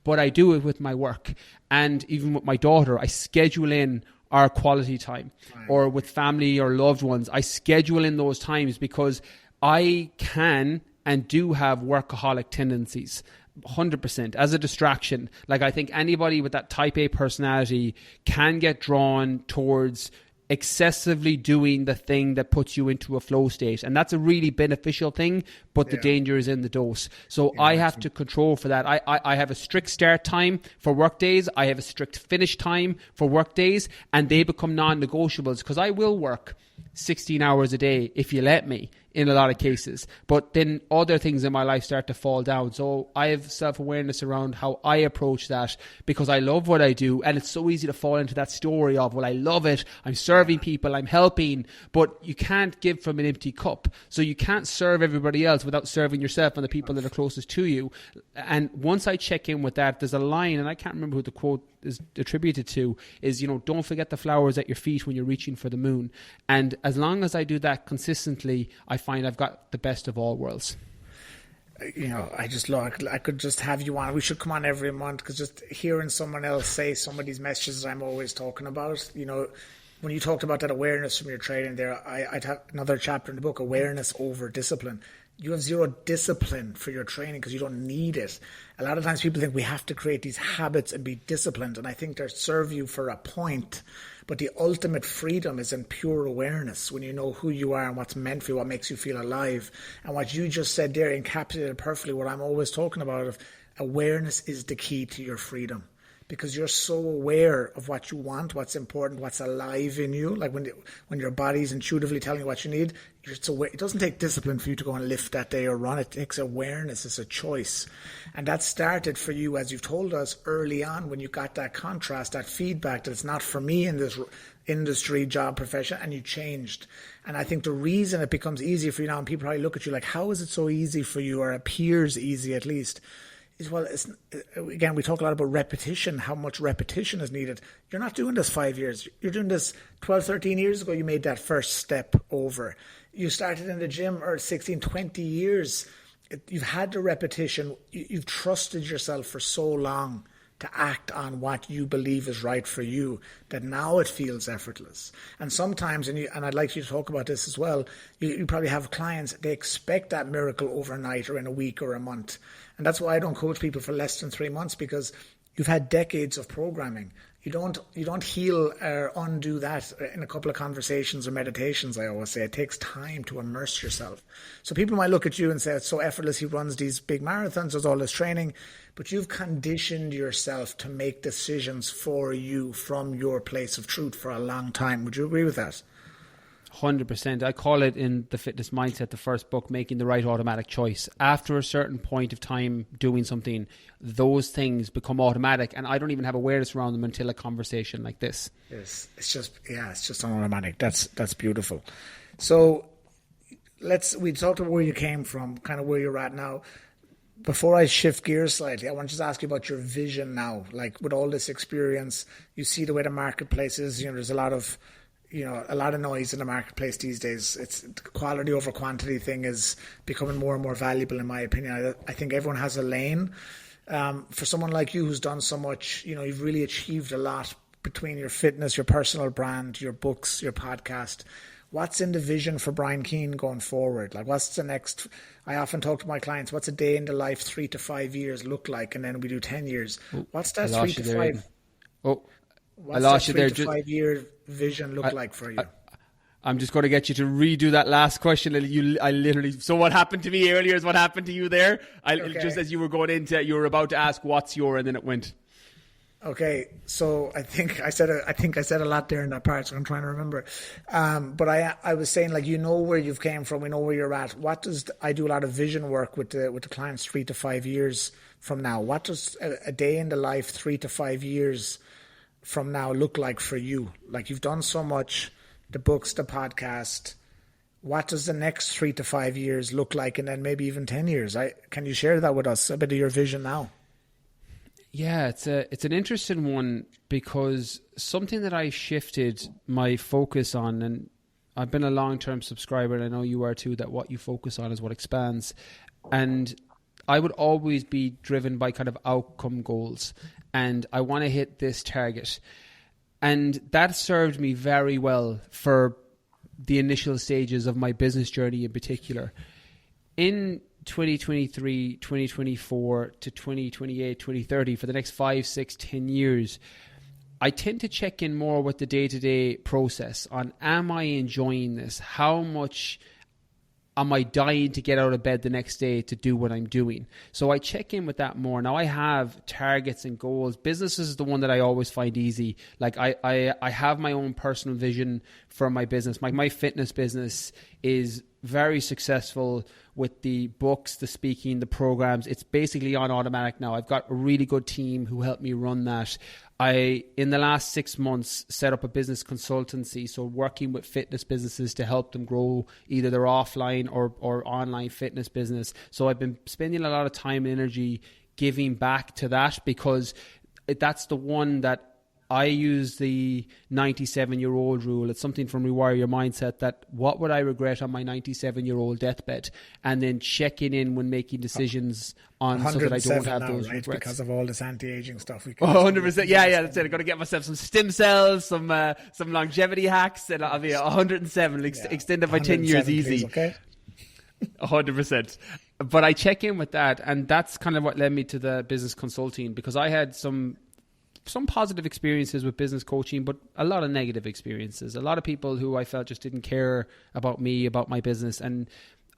But I do it with my work. And even with my daughter, I schedule in our quality time. Or with family or loved ones, I schedule in those times because I can and do have workaholic tendencies. 100% as a distraction. Like, I think anybody with that type A personality can get drawn towards excessively doing the thing that puts you into a flow state, and that's a really beneficial thing, but the danger is in the dose. So I have to control for that. I have a strict start time for work days. I have a strict finish time for work days, and they become non-negotiables because I will work 16 hours a day if you let me in a lot of cases, but then other things in my life start to fall down. So I have self-awareness around how I approach that because I love what I do, and it's so easy to fall into that story of, well, I love it, I'm serving people, I'm helping, but you can't give from an empty cup. So you can't serve everybody else without serving yourself and the people that are closest to you. And once I check in with that, there's a line, and I can't remember who the quote is attributed to, is, don't forget the flowers at your feet when you're reaching for the moon. And as long as I do that consistently, I find I've got the best of all worlds. I just look, I could just have you on. We should come on every month, because just hearing someone else say some of these messages I'm always talking about, when you talked about that awareness from your training there, I'd have another chapter in the book, awareness over discipline. You have zero discipline for your training because you don't need it. A lot of times people think we have to create these habits and be disciplined, and I think they serve you for a point. But the ultimate freedom is in pure awareness, when you know who you are and what's meant for you, what makes you feel alive. And what you just said there encapsulated perfectly what I'm always talking about. Of awareness is the key to your freedom. Because you're so aware of what you want, what's important, what's alive in you. Like when your body's intuitively telling you what you need, it doesn't take discipline for you to go and lift that day or run. It takes awareness. It's a choice. And that started for you, as you've told us, early on when you got that contrast, that feedback that it's not for me in this industry, job, profession, and you changed. And I think the reason it becomes easier for you now, and people probably look at you like, how is it so easy for you, or appears easy at least, well, again, we talk a lot about repetition, how much repetition is needed. You're not doing this 5 years. You're doing this 12, 13 years ago. You made that first step over. You started in the gym or 16, 20 years. You've had the repetition. You've trusted yourself for so long to act on what you believe is right for you, that now it feels effortless. And sometimes, and I'd like you to talk about this as well, you probably have clients, they expect that miracle overnight or in a week or a month. And that's why I don't coach people for less than 3 months, because you've had decades of programming. You don't heal or undo that in a couple of conversations or meditations, I always say. It takes time to immerse yourself. So people might look at you and say, it's so effortless, he runs these big marathons, does all this training, but you've conditioned yourself to make decisions for you from your place of truth for a long time. Would you agree with that? 100%. I call it in the Fitness Mindset, the first book, making the right automatic choice. After a certain point of time doing something, those things become automatic, and I don't even have awareness around them until a conversation like this. Yes, it's just an automatic. That's beautiful. So we talked about where you came from, kind of where you're at now. Before I shift gears slightly, I want to just ask you about your vision now. Like, with all this experience, you see the way the marketplace is. There's a lot of noise in the marketplace these days. It's the quality over quantity thing is becoming more and more valuable, in my opinion. I think everyone has a lane. For someone like you who's done so much, you've really achieved a lot between your fitness, your personal brand, your books, your podcast. What's in the vision for Brian Keane going forward? Like, what's the next? I often talk to my clients, what's a day in the life 3 to 5 years look like? And then we do 10 years. What's that 3 to 5? What's that 3 to 5 year vision look like for you? I'm just going to get you to redo that last question. So what happened to me earlier is what happened to you there. Just as you were going into, you were about to ask what's your, and then it went. Okay, so I think I said a lot there in that part, so I'm trying to remember. But I was saying, like, where you've came from, we know where you're at. I do a lot of vision work with the clients 3 to 5 years from now. What does a day in the life 3 to 5 years from now look like for you? Like, you've done so much, the books, the podcast. What does the next 3 to 5 years look like, and then maybe even 10 years? Can you share that with us, a bit of your vision now? Yeah, it's an interesting one, because something that I shifted my focus on, and I've been a long-term subscriber, and I know you are too, that what you focus on is what expands. And I would always be driven by kind of outcome goals, and I want to hit this target. And that served me very well for the initial stages of my business journey in particular. In 2023, 2024 to 2028, 2030, for the next 5, 6, 10 years, I tend to check in more with the day-to-day process on, am I enjoying this? How much am I dying to get out of bed the next day to do what I'm doing? So I check in with that more. Now, I have targets and goals. Business is the one that I always find easy. Like, I have my own personal vision for my business. My fitness business is very successful with the books, the speaking, the programs. It's basically on automatic now. I've got a really good team who help me run that. I, in the last 6 months, set up a business consultancy, so working with fitness businesses to help them grow either their offline or online fitness business. So I've been spending a lot of time and energy giving back to that, because that's the one that I use, the 97-year-old rule. It's something from Rewire Your Mindset, that what would I regret on my 97-year-old deathbed, and then checking in when making decisions on so that I don't have those regrets. Because of all this anti-aging stuff. 100%. Yeah, that's it. I've got to get myself some stem cells, some longevity hacks, and I'll be 107. Extend it by 10 years easy. Please, okay? 100%. But I check in with that, and that's kind of what led me to the business consulting, because I had some positive experiences with business coaching, but a lot of negative experiences. A lot of people who I felt just didn't care about me, about my business, and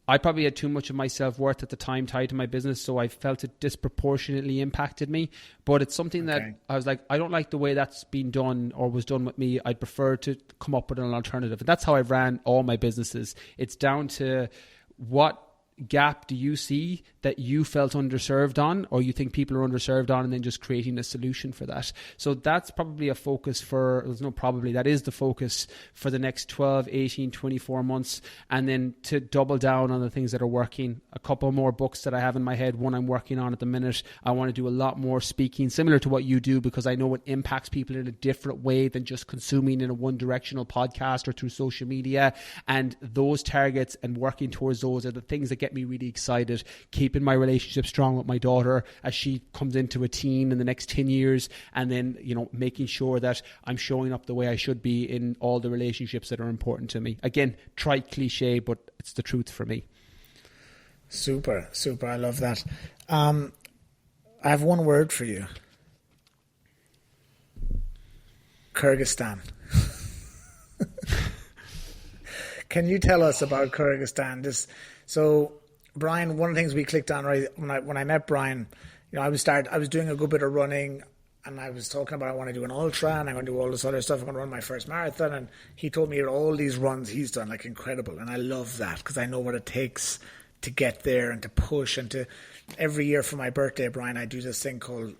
I probably had too much of my self-worth at the time tied to my business, so I felt it disproportionately impacted me. But it's something that I was like, I don't like the way that's been done or was done with me. I'd prefer to come up with an alternative. And that's how I've ran all my businesses. It's down to what gap do you see that you felt underserved on, or you think people are underserved on, and then just creating a solution for that. So that's probably a focus that is the focus for the next 12, 18, 24 months. And then to double down on the things that are working. A couple more books that I have in my head, one I'm working on at the minute. I want to do a lot more speaking, similar to what you do, because I know it impacts people in a different way than just consuming in a one-directional podcast or through social media. And those targets and working towards those are the things that get me really excited. Keeping my relationship strong with my daughter as she comes into a teen in the next 10 years, and then, making sure that I'm showing up the way I should be in all the relationships that are important to me. Again, trite cliche, but it's the truth for me. Super. I love that. I have one word for you. Kyrgyzstan. Can you tell us about Kyrgyzstan? So Brian, one of the things we clicked on right when I met Brian, I was doing a good bit of running, and I was talking about I want to do an ultra and I'm going to do all this other stuff. I'm going to run my first marathon, and he told me all these runs he's done, like incredible, and I love that because I know what it takes to get there and to push and to. Every year for my birthday, Brian, I do this thing called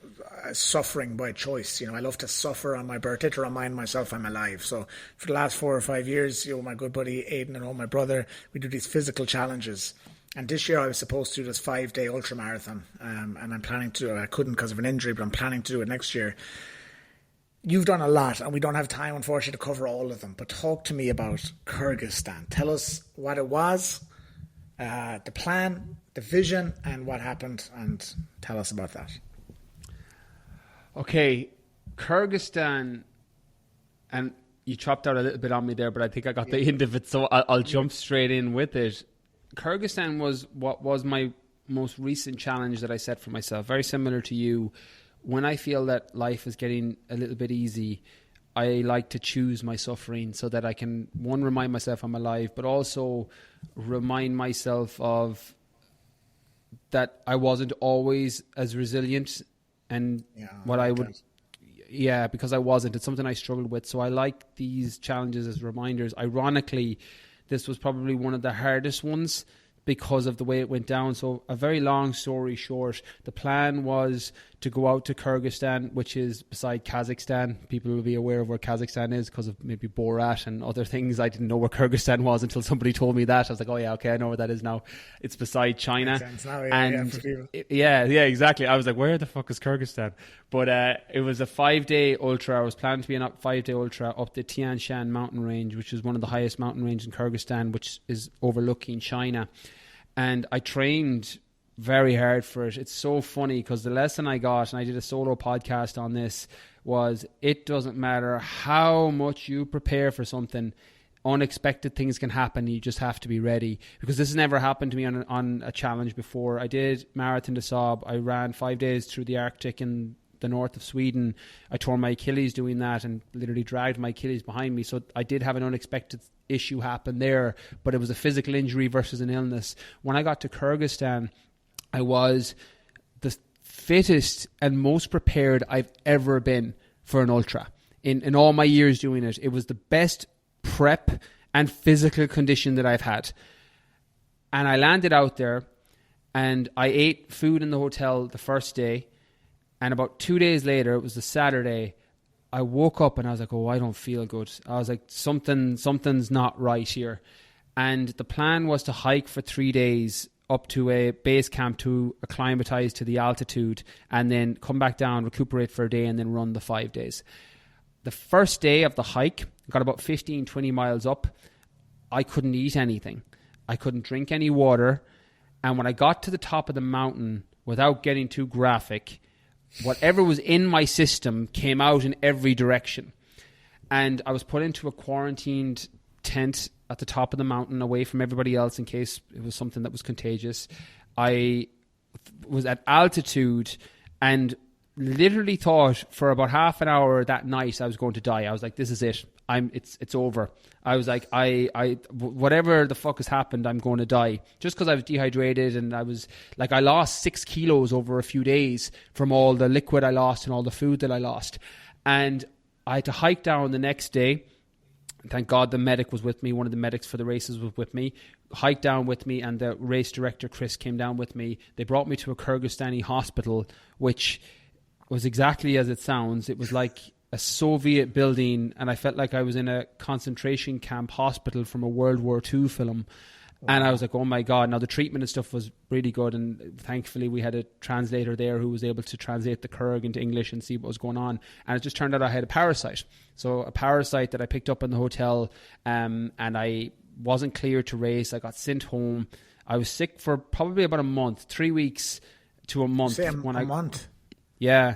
suffering by choice. I love to suffer on my birthday to remind myself I'm alive. So for the last 4 or 5 years, my good buddy Aidan and my brother, we do these physical challenges. And this year I was supposed to do this 5-day ultra marathon, and I'm planning to do it. I couldn't because of an injury, but I'm planning to do it next year. You've done a lot, and we don't have time, unfortunately, to cover all of them. But talk to me about Kyrgyzstan. Tell us what it was, the plan, the vision, and what happened, and tell us about that. Okay, Kyrgyzstan, and you chopped out a little bit on me there, but I think I got the end of it, so I'll jump straight in with it. Kyrgyzstan was what was my most recent challenge that I set for myself. Very similar to you. When I feel that life is getting a little bit easy, I like to choose my suffering so that I can, one, remind myself I'm alive, but also remind myself of that I wasn't always as resilient and because I wasn't. It's something I struggled with. So I like these challenges as reminders. Ironically, this was probably one of the hardest ones because of the way it went down. So a very long story short, the plan was to go out to Kyrgyzstan, which is beside Kazakhstan. People will be aware of where Kazakhstan is because of maybe Borat and other things. I didn't know where Kyrgyzstan was until somebody told me that. I was like, oh yeah, okay, I know where that is now. It's beside China. Makes sense now, yeah, exactly. I was like, where the fuck is Kyrgyzstan? But it was a 5-day ultra. I was planning to be a 5-day ultra up the Tian Shan mountain range, which is one of the highest mountain ranges in Kyrgyzstan, which is overlooking China. And I trained very hard for it. It's so funny because the lesson I got, and I did a solo podcast on this, was it doesn't matter how much you prepare for something, unexpected things can happen. You just have to be ready, because this has never happened to me on a challenge before. I did Marathon des Sables. I ran 5 days through the Arctic in the north of Sweden. I tore my Achilles doing that and literally dragged my Achilles behind me. So I did have an unexpected issue happen there, but it was a physical injury versus an illness. When I got to Kyrgyzstan, I was the fittest and most prepared I've ever been for an ultra. In all my years doing it, it was the best prep and physical condition that I've had. And I landed out there and I ate food in the hotel the first day. And about 2 days later, it was the Saturday, I woke up and I was like, oh, I don't feel good. I was like, something's not right here. And the plan was to hike for 3 days up to a base camp to acclimatize to the altitude, and then come back down, recuperate for a day, and then run the 5 days. The first day of the hike, got about 15, 20 miles up. I couldn't eat anything. I couldn't drink any water. And when I got to the top of the mountain, without getting too graphic, whatever was in my system came out in every direction. And I was put into a quarantined tent at the top of the mountain away from everybody else in case it was something that was contagious. I was at altitude and literally thought for about half an hour that night I was going to die. I was like, this is it. It's over. I was like, whatever the fuck has happened, I'm going to die. Just because I was dehydrated and I was like, I lost 6 kilos over a few days from all the liquid I lost and all the food that I lost. And I had to hike down the next day. Thank God the medic was with me. One of the medics for the races was with me. Hiked down with me, and the race director, Chris, came down with me. They brought me to a Kyrgyzstani hospital, which was exactly as it sounds. It was like a Soviet building, and I felt like I was in a concentration camp hospital from a World War II film. Wow. And I was like, oh my God. Now the treatment and stuff was really good, and thankfully we had a translator there who was able to translate the Kyrgyz into English and see what was going on. And it just turned out I had a parasite. So a parasite that I picked up in the hotel, and I wasn't cleared to race. I got sent home. I was sick for probably about a month, 3 weeks to a month. A month? Yeah.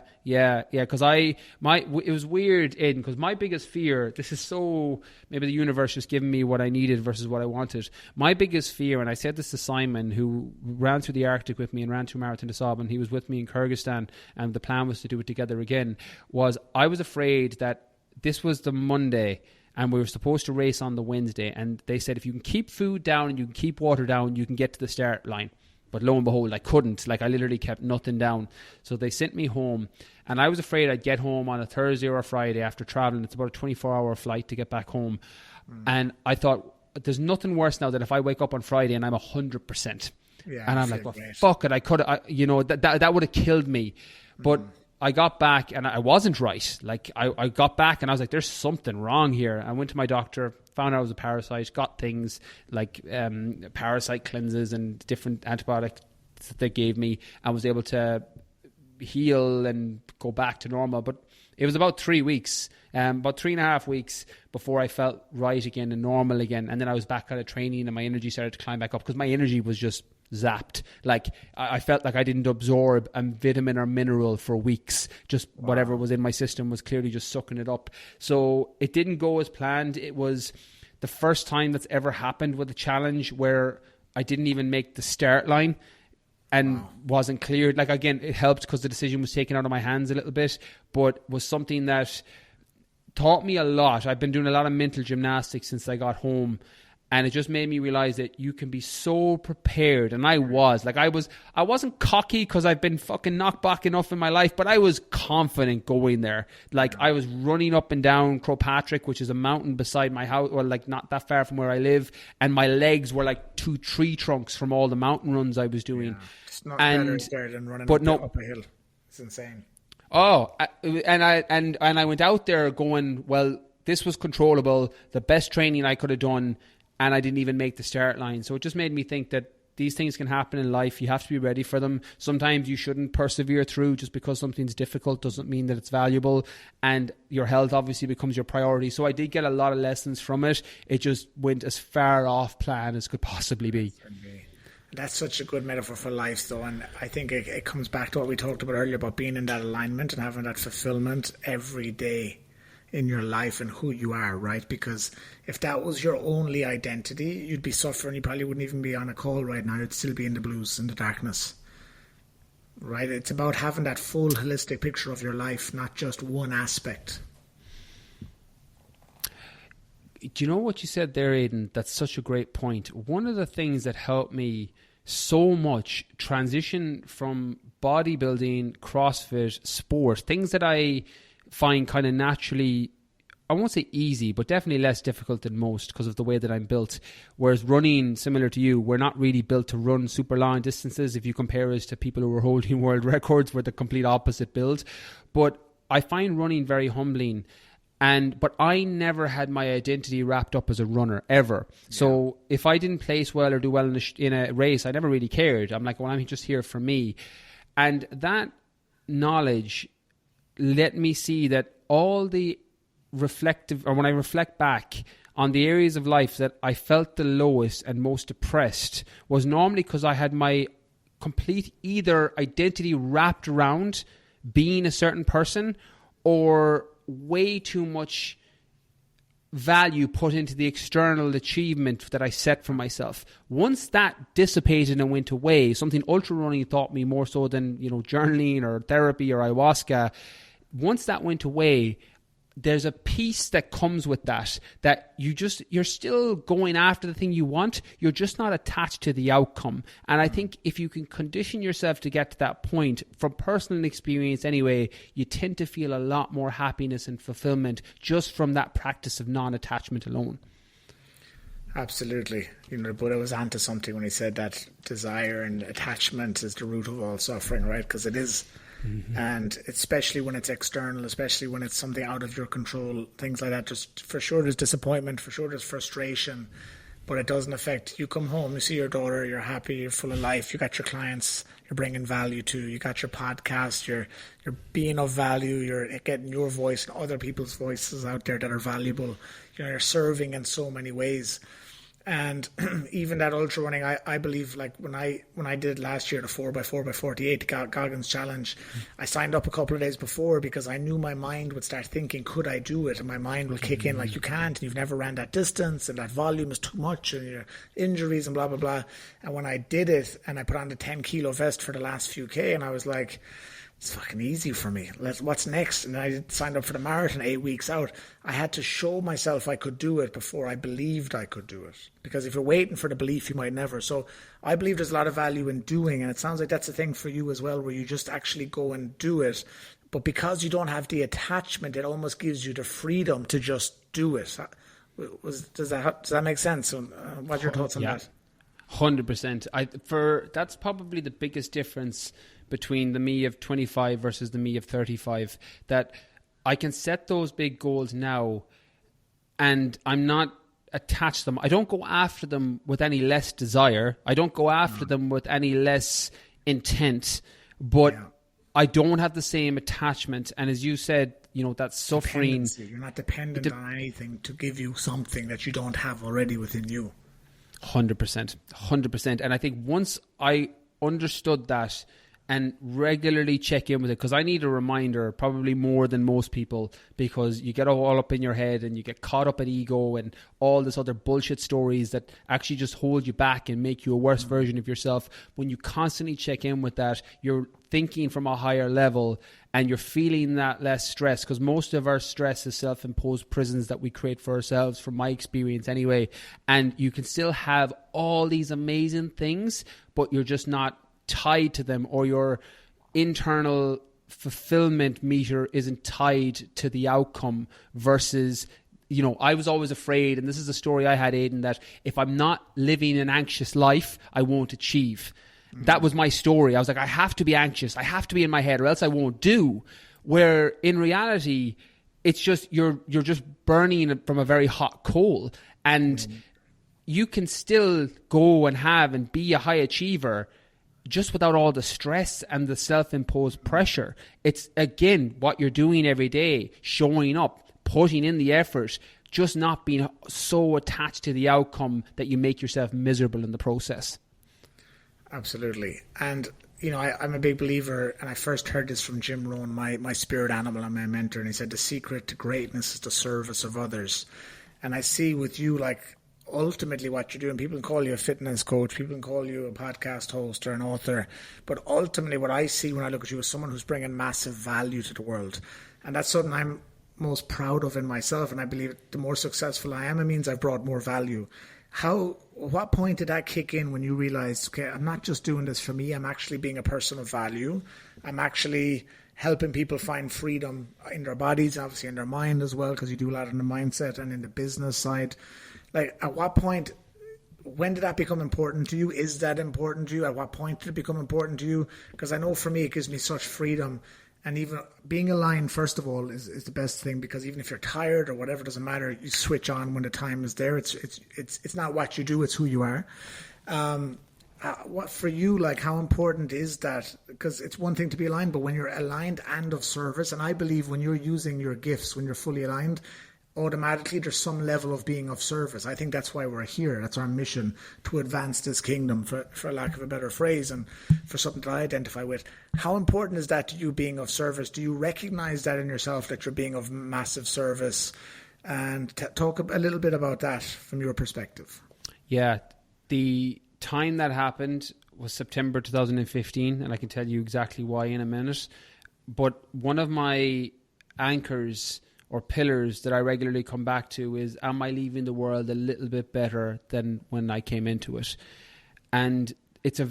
Because it was weird, Aidan, because my biggest fear, this is so, maybe the universe just giving me what I needed versus what I wanted. My biggest fear, and I said this to Simon, who ran through the Arctic with me and ran through Marathon des Sables, and he was with me in Kyrgyzstan, and the plan was to do it together again, was I was afraid that this was the Monday and we were supposed to race on the Wednesday, and they said if you can keep food down and you can keep water down, you can get to the start line. But lo and behold, I couldn't. Like, I literally kept nothing down. So they sent me home, and I was afraid I'd get home on a Thursday or a Friday after traveling. It's about a 24-hour flight to get back home. And I thought, there's nothing worse now than if I wake up on Friday and I'm 100%. Yeah, and I'm like, well, fuck it. I could have, that would have killed me. But I got back and I wasn't right. Like, I got back and I was like, there's something wrong here. I went to my doctor, found out I was a parasite, got things like parasite cleanses and different antibiotics that they gave me, and was able to heal and go back to normal. But it was about 3 weeks, about 3.5 weeks before I felt right again and normal again. And then I was back at a training and my energy started to climb back up because my energy was just zapped. Like, I felt like I didn't absorb a vitamin or mineral for weeks. Just whatever was in my system was clearly just sucking it up. So it didn't go as planned. It was the first time that's ever happened with a challenge where I didn't even make the start line and wasn't cleared. Like, again, it helped because the decision was taken out of my hands a little bit, but was something that taught me a lot. I've been doing a lot of mental gymnastics since I got home, and it just made me realize that you can be so prepared. And I was. Like, I wasn't cocky because I've been fucking knocked back enough in my life, but I was confident going there. Like, I was running up and down Crowpatrick, which is a mountain beside my house, or like not that far from where I live. And my legs were like 2 tree trunks from all the mountain runs I was doing. Yeah. It's not better than running up a hill. It's insane. Oh, and I went out there going, well, this was controllable, the best training I could have done, and I didn't even make the start line. So it just made me think that these things can happen in life. You have to be ready for them. Sometimes you shouldn't persevere through. Just because something's difficult doesn't mean that it's valuable. And your health obviously becomes your priority. So I did get a lot of lessons from it. It just went as far off plan as could possibly be. That's such a good metaphor for life, though. And I think it comes back to what we talked about earlier about being in that alignment and having that fulfillment every day in your life and who you are, right? Because if that was your only identity, you'd be suffering. You probably wouldn't even be on a call right now. You'd still be in the blues, in the darkness, right? It's about having that full holistic picture of your life, not just one aspect. Do you know what you said there, Aidan? That's such a great point. One of the things that helped me so much transition from bodybuilding, CrossFit, sport, things that I find kind of naturally, I won't say easy, but definitely less difficult than most because of the way that I'm built. Whereas running, similar to you, we're not really built to run super long distances. If you compare us to people who are holding world records, we're the complete opposite build. But I find running very humbling. But I never had my identity wrapped up as a runner, ever. Yeah. So if I didn't place well or do well in a race, I never really cared. I'm like, well, I'm just here for me. And that knowledge let me see that all the when I reflect back on the areas of life that I felt the lowest and most depressed was normally because I had my complete either identity wrapped around being a certain person or way too much value put into the external achievement that I set for myself. Once that dissipated and went away, something ultra running taught me more so than, journaling or therapy or ayahuasca. Once that went away, there's a piece that comes with that you're still going after the thing you want. You're just not attached to the outcome. And I think if you can condition yourself to get to that point, from personal experience anyway, you tend to feel a lot more happiness and fulfillment just from that practice of non-attachment alone. Absolutely. The Buddha was onto something when he said that desire and attachment is the root of all suffering, right? Because it is. Mm-hmm. And especially when it's external, especially when it's something out of your control, things like that, just for sure there's disappointment, for sure there's frustration, but it doesn't affect. You come home, you see your daughter, you're happy, you're full of life, you got your clients you're bringing value to, you got your podcast, you're being of value, you're getting your voice and other people's voices out there that are valuable. You're serving in so many ways. And even that ultra running, I believe, like when I did last year, the 4x4x48, the Goggins Challenge, I signed up a couple of days before because I knew my mind would start thinking, could I do it? And my mind will kick in like, you can't, and you've never ran that distance, and that volume is too much, and your injuries and blah, blah, blah. And when I did it, and I put on the 10 kilo vest for the last few K, and I was like, it's fucking easy for me. What's next? And I signed up for the marathon 8 weeks out. I had to show myself I could do it before I believed I could do it. Because if you're waiting for the belief, you might never. So I believe there's a lot of value in doing. And it sounds like that's a thing for you as well, where you just actually go and do it. But because you don't have the attachment, it almost gives you the freedom to just do it. Does that make sense? What's your thoughts on that? 100%. That's probably the biggest difference between the me of 25 versus the me of 35, that I can set those big goals now and I'm not attached to them. I don't go after them with any less desire. I don't go after them with any less intent, but I don't have the same attachment. And as you said, that suffering. You're not dependent on anything to give you something that you don't have already within you. 100%. And I think once I understood that and regularly check in with it, because I need a reminder probably more than most people, because you get all up in your head and you get caught up in ego and all this other bullshit stories that actually just hold you back and make you a worse version of yourself. When you constantly check in with that, you're thinking from a higher level and you're feeling that less stress, because most of our stress is self-imposed prisons that we create for ourselves, from my experience anyway. And you can still have all these amazing things, but you're just not tied to them, or your internal fulfillment meter isn't tied to the outcome. Versus, I was always afraid, and this is a story I had, Aidan, that if I'm not living an anxious life, I won't achieve. That was my story. I was like, I have to be anxious, I have to be in my head, or else I won't do. Where in reality, it's just you're just burning from a very hot coal, and you can still go and have and be a high achiever just without all the stress and the self-imposed pressure. It's, again, what you're doing every day, showing up, putting in the effort, just not being so attached to the outcome that you make yourself miserable in the process. Absolutely. And, I'm a big believer, and I first heard this from Jim Rohn, my spirit animal and my mentor, and he said, the secret to greatness is the service of others. And I see with you, like, ultimately what you're doing, people can call you a fitness coach, people can call you a podcast host or an author, but ultimately what I see when I look at you is someone who's bringing massive value to the world. And that's something I'm most proud of in myself, and I believe the more successful I am, it means I've brought more value. What point did that kick in when you realized, okay, I'm not just doing this for me, I'm actually being a person of value, I'm actually helping people find freedom in their bodies, obviously in their mind as well, because you do a lot in the mindset and in the business side. Like, at what point, when did that become important to you? Is that important to you? At what point did it become important to you? Because I know for me, it gives me such freedom. And even being aligned, first of all, is the best thing, because even if you're tired or whatever, it doesn't matter. You switch on when the time is there. It's not what you do, it's who you are. What for you, like, how important is that? Because it's one thing to be aligned, but when you're aligned and of service, and I believe when you're using your gifts, when you're fully aligned, automatically there's some level of being of service. I think that's why we're here. That's our mission, to advance this kingdom, for lack of a better phrase, and for something that I identify with. How important is that to you, being of service? Do you recognize that in yourself, that you're being of massive service? and talk a little bit about that from your perspective. Yeah, the time that happened was September 2015, and I can tell you exactly why in a minute. But one of my anchors or pillars that I regularly come back to is, am I leaving the world a little bit better than when I came into it? And it's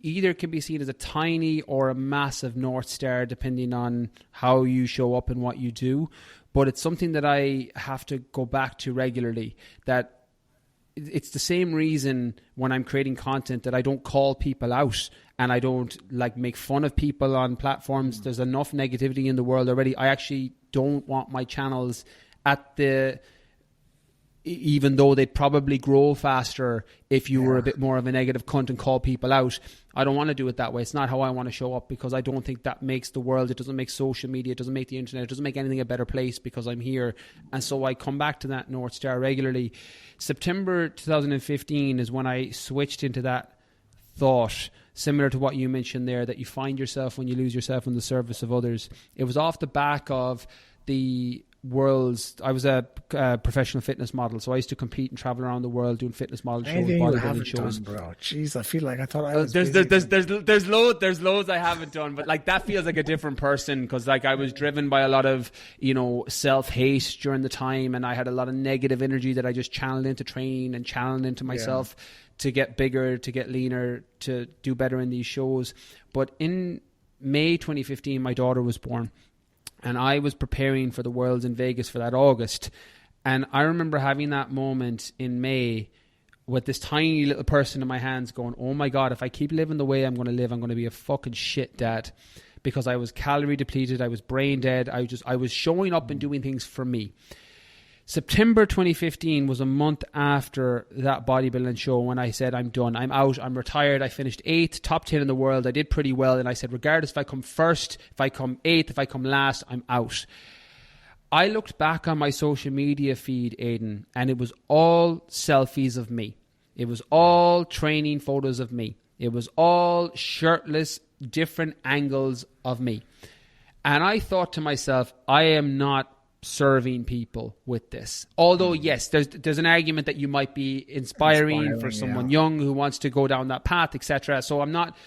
either can be seen as a tiny or a massive North Star, depending on how you show up and what you do. But it's something that I have to go back to regularly, that it's the same reason when I'm creating content that I don't call people out and I don't make fun of people on platforms. There's enough negativity in the world already. I actually don't want my channels even though they'd probably grow faster if you were a bit more of a negative cunt and call people out. I don't want to do it that way. It's not how I want to show up, because I don't think that makes the world, it doesn't make social media, it doesn't make the internet, it doesn't make anything a better place because I'm here. And so I come back to that North Star regularly. September 2015 is when I switched into that thought, similar to what you mentioned there, that you find yourself when you lose yourself in the service of others. It was off the back of I was a professional fitness model, so I used to compete and travel around the world doing fitness model shows, bodybuilding shows. Done, bro. Jeez, I feel like I thought I was. There's loads I haven't done, but that feels like a different person, because I was driven by a lot of self-hate during the time, and I had a lot of negative energy that I just channeled into training and channeled into myself to get bigger, to get leaner, to do better in these shows. But in May 2015, my daughter was born. And I was preparing for the Worlds in Vegas for that August. And I remember having that moment in May with this tiny little person in my hands going, oh my God, if I keep living the way I'm going to live, I'm going to be a fucking shit dad. Because I was calorie depleted, I was brain dead, I was showing up and doing things for me. September 2015 was a month after that bodybuilding show when I said, I'm done, I'm out, I'm retired. I finished 8th, top 10 in the world. I did pretty well. And I said, regardless if I come first, if I come 8th, if I come last, I'm out. I looked back on my social media feed, Aidan, and it was all selfies of me. It was all training photos of me. It was all shirtless, different angles of me. And I thought to myself, I am not serving people with this. Although yes, there's an argument that you might be inspiring for someone young who wants to go down that path, etc. So I'm not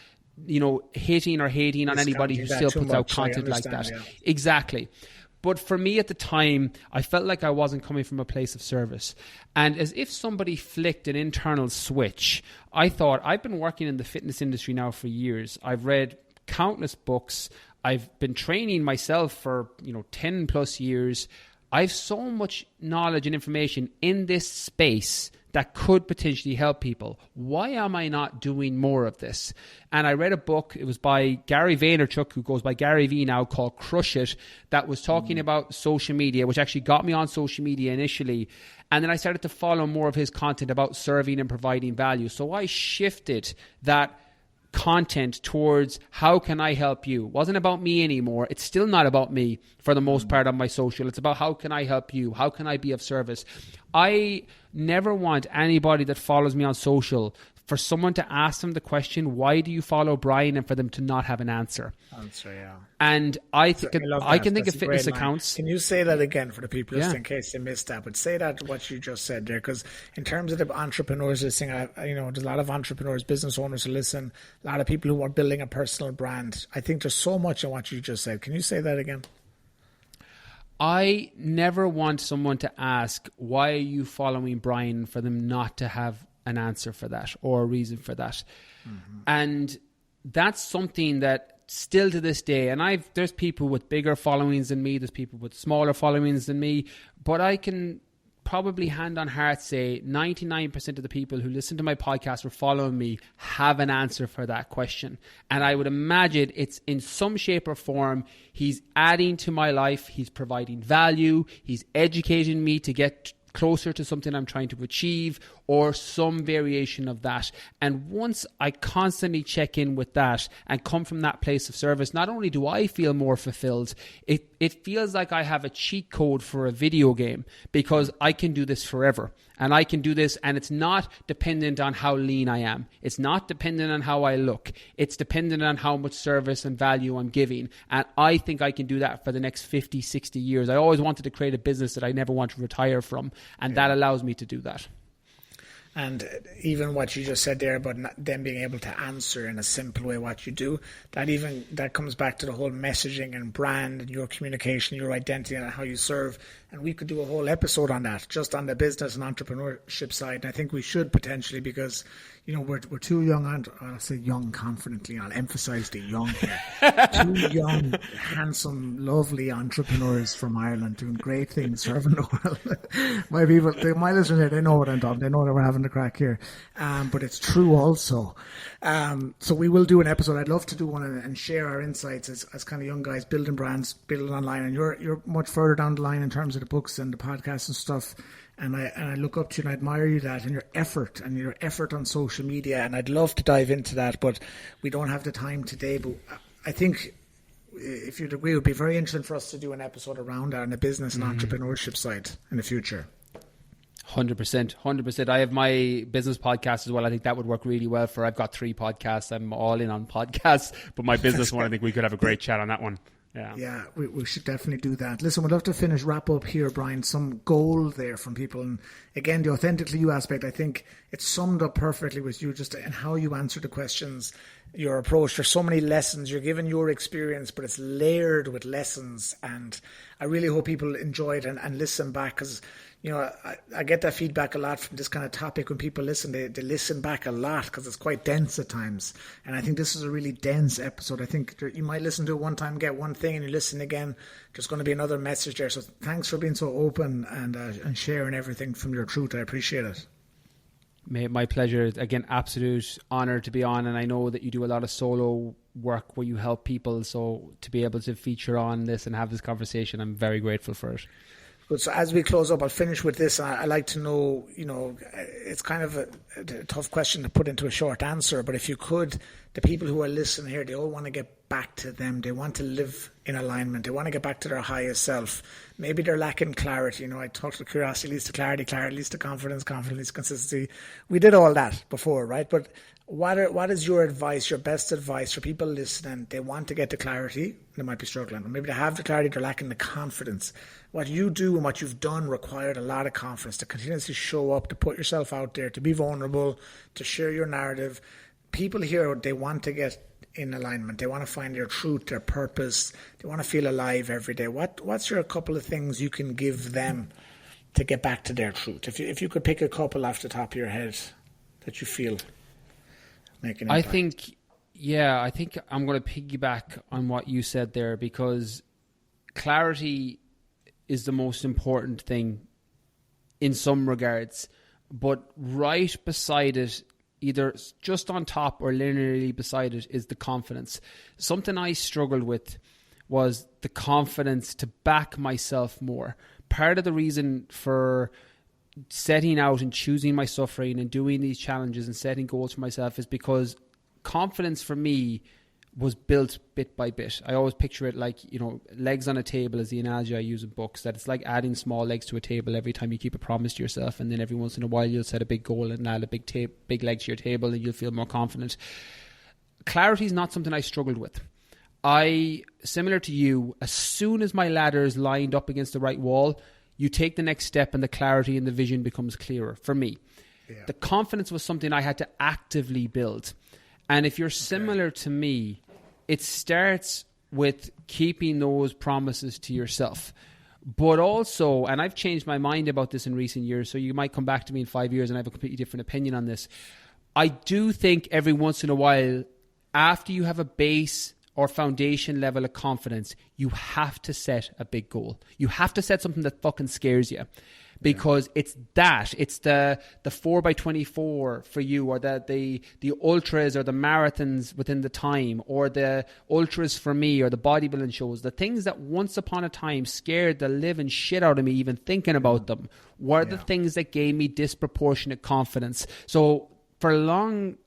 hating on anybody who still puts out content like that. Exactly. But for me at the time, I felt like I wasn't coming from a place of service. And as if somebody flicked an internal switch, I thought, I've been working in the fitness industry now for years. I've read countless books. I've been training myself for 10 plus years. I've so much knowledge and information in this space that could potentially help people. Why am I not doing more of this? And I read a book, it was by Gary Vaynerchuk, who goes by Gary V now, called Crush It, that was talking about social media, which actually got me on social media initially. And then I started to follow more of his content about serving and providing value. So I shifted that content towards how can I help you. It wasn't about me anymore. It's still not about me for the most part on my social. It's about how can I help you? How can I be of service? I never want anybody that follows me on social for someone to ask them the question, why do you follow Brian, and for them to not have an answer. And I can think of fitness accounts. Can you say that again for the people just in case they missed that? But say that what you just said there, because in terms of the entrepreneurs listening, there's a lot of entrepreneurs, business owners who listen, a lot of people who are building a personal brand. I think there's so much in what you just said. Can you say that again? I never want someone to ask, why are you following Brian, for them not to have an answer for that or a reason for that. And that's something that still to this day, and there's people with bigger followings than me, there's people with smaller followings than me, but I can probably hand on heart say 99% of the people who listen to my podcast or follow me have an answer for that question. And I would imagine it's in some shape or form, he's adding to my life, he's providing value, he's educating me to get closer to something I'm trying to achieve, or some variation of that. And once I constantly check in with that and come from that place of service, not only do I feel more fulfilled, it feels like I have a cheat code for a video game, because I can do this forever. And I can do this, and it's not dependent on how lean I am. It's not dependent on how I look. It's dependent on how much service and value I'm giving. And I think I can do that for the next 50, 60 years. I always wanted to create a business that I never want to retire from, and that allows me to do that. And even what you just said there about them being able to answer in a simple way what you do, that comes back to the whole messaging and brand and your communication, your identity and how you serve. And we could do a whole episode on that, just on the business and entrepreneurship side. And I think we should potentially, because, you know, we're too young, and I'll say young confidently, I'll emphasize the young here. Two young, handsome, lovely entrepreneurs from Ireland doing great things, serving the world. My listeners here, they know what I'm talking. They know that we're having the crack here. But it's true also. So we will do an episode. I'd love to do one and share our insights as kind of young guys building brands, building online. And you're much further down the line in terms of the books and the podcasts and stuff. And I look up to you and I admire you that and your effort on social media. And I'd love to dive into that, but we don't have the time today. But I think, if you'd agree, it would be very interesting for us to do an episode around that on the business and entrepreneurship side in the future. 100%. I have my business podcast as well. I think that would work really well for. I've got 3 podcasts. I'm all in on podcasts, but my business one, I think we could have a great chat on that one. Yeah, we should definitely do that. Listen, we'd love to wrap up here, Brian. Some gold there from people. And again, the Authentically You aspect, I think it's summed up perfectly with you just and how you answer the questions, your approach. There's so many lessons. You're giving your experience, but it's layered with lessons. And I really hope people enjoy it and listen back, because, you know, I get that feedback a lot from this kind of topic. When people listen, they listen back a lot because it's quite dense at times. And I think this is a really dense episode. I think you might listen to it one time, get one thing, and you listen again, there's going to be another message there. So thanks for being so open and sharing everything from your truth. I appreciate it. My pleasure. Again, absolute honor to be on. And I know that you do a lot of solo work where you help people. So to be able to feature on this and have this conversation, I'm very grateful for it. Good. So as we close up, I'll finish with this. I'd like to know, you know, it's kind of a tough question to put into a short answer, but if you could, the people who are listening here, they all want to get back to them. They want to live in alignment. They want to get back to their highest self. Maybe they're lacking clarity. You know, I talked about curiosity leads to clarity, clarity leads to confidence, confidence leads to consistency. We did all that before, right? But what is your advice, your best advice for people listening? They want to get to clarity. They might be struggling. Or maybe they have the clarity, they're lacking the confidence. What you do and what you've done required a lot of confidence to continuously show up, to put yourself out there, to be vulnerable, to share your narrative. People here, they want to get in alignment. They want to find their truth, their purpose. They want to feel alive every day. What's your couple of things you can give them to get back to their truth? If you could pick a couple off the top of your head that you feel make an impact. I think I'm going to piggyback on what you said there, because clarity is the most important thing in some regards, but right beside it, either just on top or linearly beside it, is the confidence. Something I struggled with was the confidence to back myself more. Part of the reason for setting out and choosing my suffering and doing these challenges and setting goals for myself is because confidence for me was built bit by bit. I always picture it like, you know, legs on a table is the analogy I use in books, that it's like adding small legs to a table every time you keep a promise to yourself, and then every once in a while you'll set a big goal and add a big leg to your table and you'll feel more confident. Clarity is not something I struggled with. Similar to you, as soon as my ladder is lined up against the right wall, you take the next step and the clarity and the vision becomes clearer for me. Yeah. The confidence was something I had to actively build. And if you're similar to me, it starts with keeping those promises to yourself. But also, and I've changed my mind about this in recent years, so you might come back to me in 5 years and I have a completely different opinion on this. I do think every once in a while, after you have a base or foundation level of confidence, you have to set a big goal. You have to set something that fucking scares you. Because it's the 4x24 for you, or the ultras or the marathons within the time, or the ultras for me, or the bodybuilding shows. The things that once upon a time scared the living shit out of me even thinking about them were the things that gave me disproportionate confidence. So for long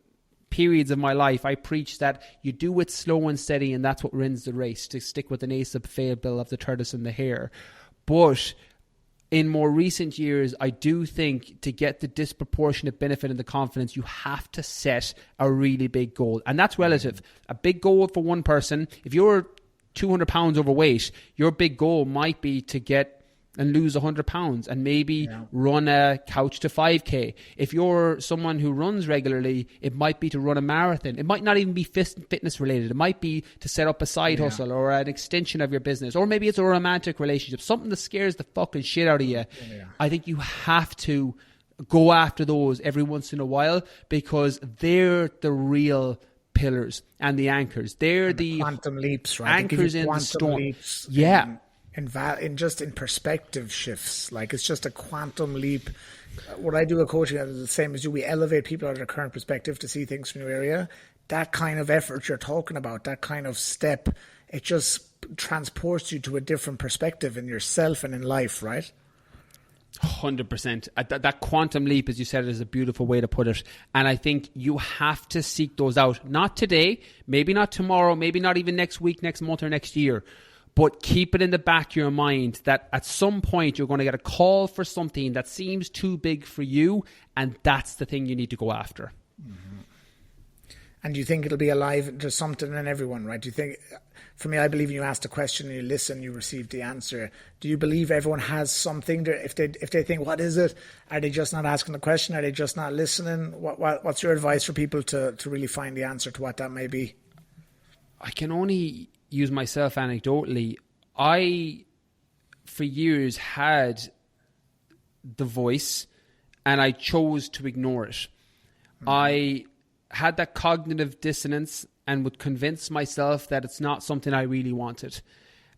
periods of my life, I preached that you do it slow and steady, and that's what wins the race, to stick with an ace of fable of the tortoise and the hare. But in more recent years, I do think to get the disproportionate benefit and the confidence, you have to set a really big goal. And that's relative. A big goal for one person, if you're 200 pounds overweight, your big goal might be to get and lose 100 pounds and maybe run a couch to 5K. If you're someone who runs regularly, it might be to run a marathon. It might not even be fitness related. It might be to set up a side hustle or an extension of your business. Or maybe it's a romantic relationship, something that scares the fucking shit out of you. I think you have to go after those every once in a while, because they're the real pillars and the anchors. They're the quantum leaps, right? Anchors in the storm. Leaps in perspective shifts. Like, it's just a quantum leap. What I do at coaching is the same as you. We elevate people out of their current perspective to see things from your area. That kind of effort you're talking about, that kind of step, it just transports you to a different perspective in yourself and in life, right? 100%. That quantum leap, as you said, is a beautiful way to put it. And I think you have to seek those out. Not today, maybe not tomorrow, maybe not even next week, next month, or next year. But keep it in the back of your mind that at some point you're going to get a call for something that seems too big for you, and that's the thing you need to go after. Mm-hmm. And do you think it'll be alive? There's something in everyone, right? Do you think, for me, I believe when you ask the question and you listen, you receive the answer. Do you believe everyone has something? If they think, what is it? Are they just not asking the question? Are they just not listening? What's your advice for people to really find the answer to what that may be? I can only use myself anecdotally. I, for years, had the voice and I chose to ignore it. Mm-hmm. I had that cognitive dissonance and would convince myself that it's not something I really wanted.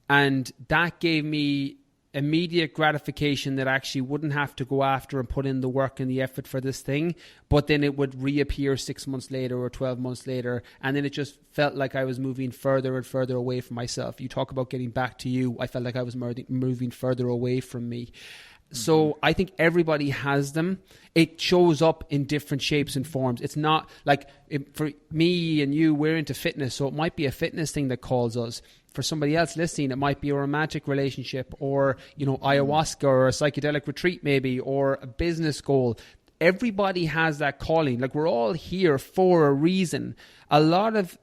And that gave me immediate gratification that I actually wouldn't have to go after and put in the work and the effort for this thing, but then it would reappear 6 months later or 12 months later, and then it just felt like I was moving further and further away from myself. You talk about getting back to you. I felt like I was moving further away from me. Mm-hmm. So I think everybody has them. It shows up in different shapes and forms. It's not like, for me and you, we're into fitness, so it might be a fitness thing that calls us. For somebody else listening, it might be a romantic relationship, or, ayahuasca, or a psychedelic retreat maybe, or a business goal. Everybody has that calling. Like, we're all here for a reason. A lot of,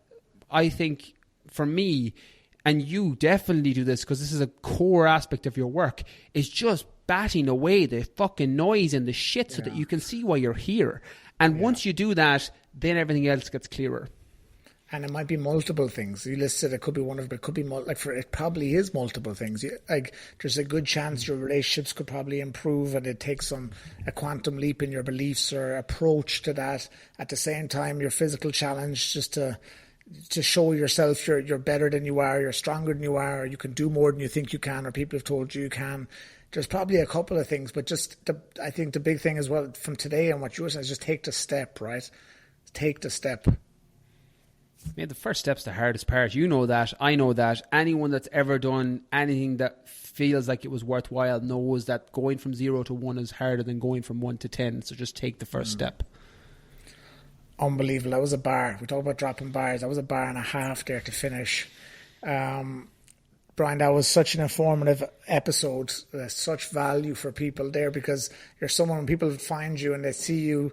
I think, for me, and you definitely do this because this is a core aspect of your work, is just batting away the fucking noise and the shit so that you can see why you're here. And once you do that, then everything else gets clearer. And it might be multiple things. You listed it could be one of, but it could be it probably is multiple things. Like, there's a good chance your relationships could probably improve, and it takes a quantum leap in your beliefs or approach to that. At the same time, your physical challenge, just to show yourself you're better than you are, you're stronger than you are, or you can do more than you think you can, or people have told you can. There's probably a couple of things, but I think the big thing as well from today and what you were saying is just take the step, right? Take the step. Yeah, the first step's the hardest part. You know that. I know that. Anyone that's ever done anything that feels like it was worthwhile knows that going from 0 to 1 is harder than going from 1 to 10. So just take the first step. Unbelievable. That was a bar. We talk about dropping bars. That was a bar and a half there to finish. Brian, that was such an informative episode. Such value for people there, because you're someone, when people find you and they see you,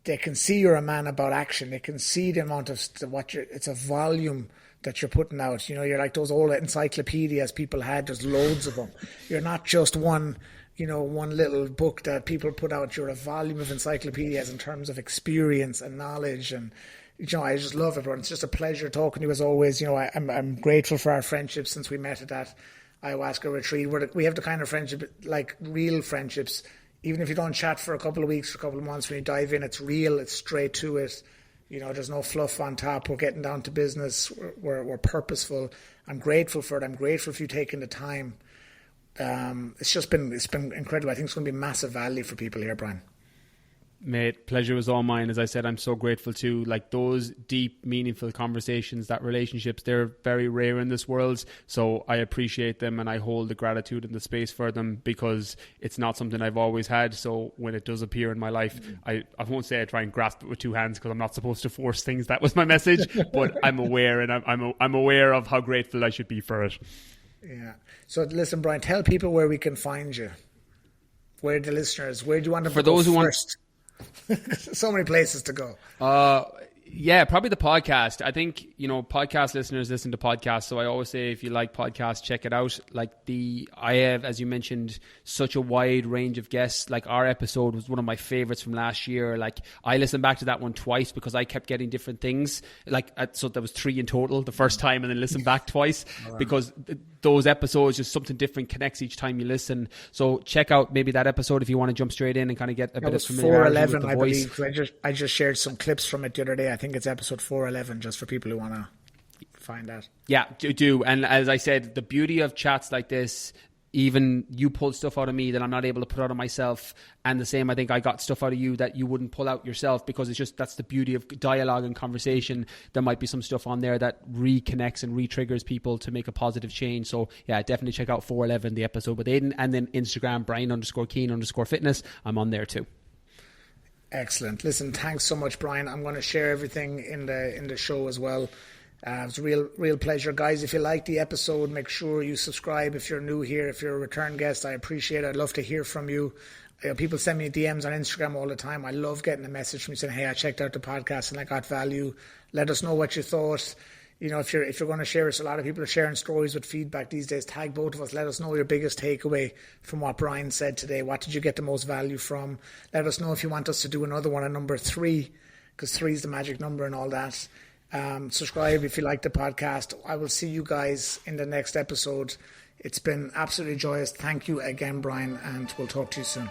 they can see you're a man about action. They can see the amount of it's a volume that you're putting out. You're like those old encyclopedias people had. There's loads of them. You're not just one little book that people put out. You're a volume of encyclopedias in terms of experience and knowledge. And, I just love it. It's just a pleasure talking to you as always. I'm grateful for our friendship since we met at that ayahuasca retreat. We have the kind of friendship, like real friendships. Even if you don't chat for a couple of weeks, for a couple of months, when you dive in, it's real, it's straight to it. There's no fluff on top. We're getting down to business. We're purposeful. I'm grateful for it. I'm grateful for you taking the time. It's been incredible. I think it's going to be massive value for people here, Brian. Mate, pleasure was all mine. As I said, I'm so grateful too. Like, those deep, meaningful conversations, that relationships, they're very rare in this world. So I appreciate them, and I hold the gratitude and the space for them, because it's not something I've always had. So when it does appear in my life, I won't say I try and grasp it with two hands, because I'm not supposed to force things. That was my message. But I'm aware, and I'm aware of how grateful I should be for it. Yeah. So listen, Brian, tell people where we can find you. Where the listeners, where do you want them to go first? So many places to go. Yeah, probably the podcast. I think, podcast listeners listen to podcasts. So I always say, if you like podcasts, check it out. I have, as you mentioned, such a wide range of guests. Like, our episode was one of my favorites from last year. Like, I listened back to that one twice because I kept getting different things. So there was 3 in total the first time, and then listened back twice because those episodes, just something different connects each time you listen. So check out maybe that episode if you want to jump straight in and kind of get a bit of familiarity with the voice. 411, I just shared some clips from it the other day. I think it's episode 411, just for people who want to find that. Yeah, do. And as I said, the beauty of chats like this, even you pulled stuff out of me that I'm not able to put out of myself. And the same, I think I got stuff out of you that you wouldn't pull out yourself, because it's just, that's the beauty of dialogue and conversation. There might be some stuff on there that reconnects and re-triggers people to make a positive change. So yeah, definitely check out 411, the episode with Aidan, and then Instagram, Brian_Keane_fitness. I'm on there too. Excellent. Listen, thanks so much, Brian. I'm going to share everything in the show as well. It's a real pleasure. Guys, if you like the episode, make sure you subscribe. If you're new here, if you're a return guest, I appreciate it. I'd love to hear from you. People send me DMs on Instagram all the time. I love getting a message from you saying, hey, I checked out the podcast and I got value. Let us know what you thought. If you're going to share us, a lot of people are sharing stories with feedback these days. Tag both of us. Let us know your biggest takeaway from what Brian said today. What did you get the most value from? Let us know if you want us to do another one on number 3, because 3 is the magic number and all that. Subscribe if you like the podcast. I will see you guys in the next episode. It's been absolutely joyous. Thank you again, Brian, and we'll talk to you soon.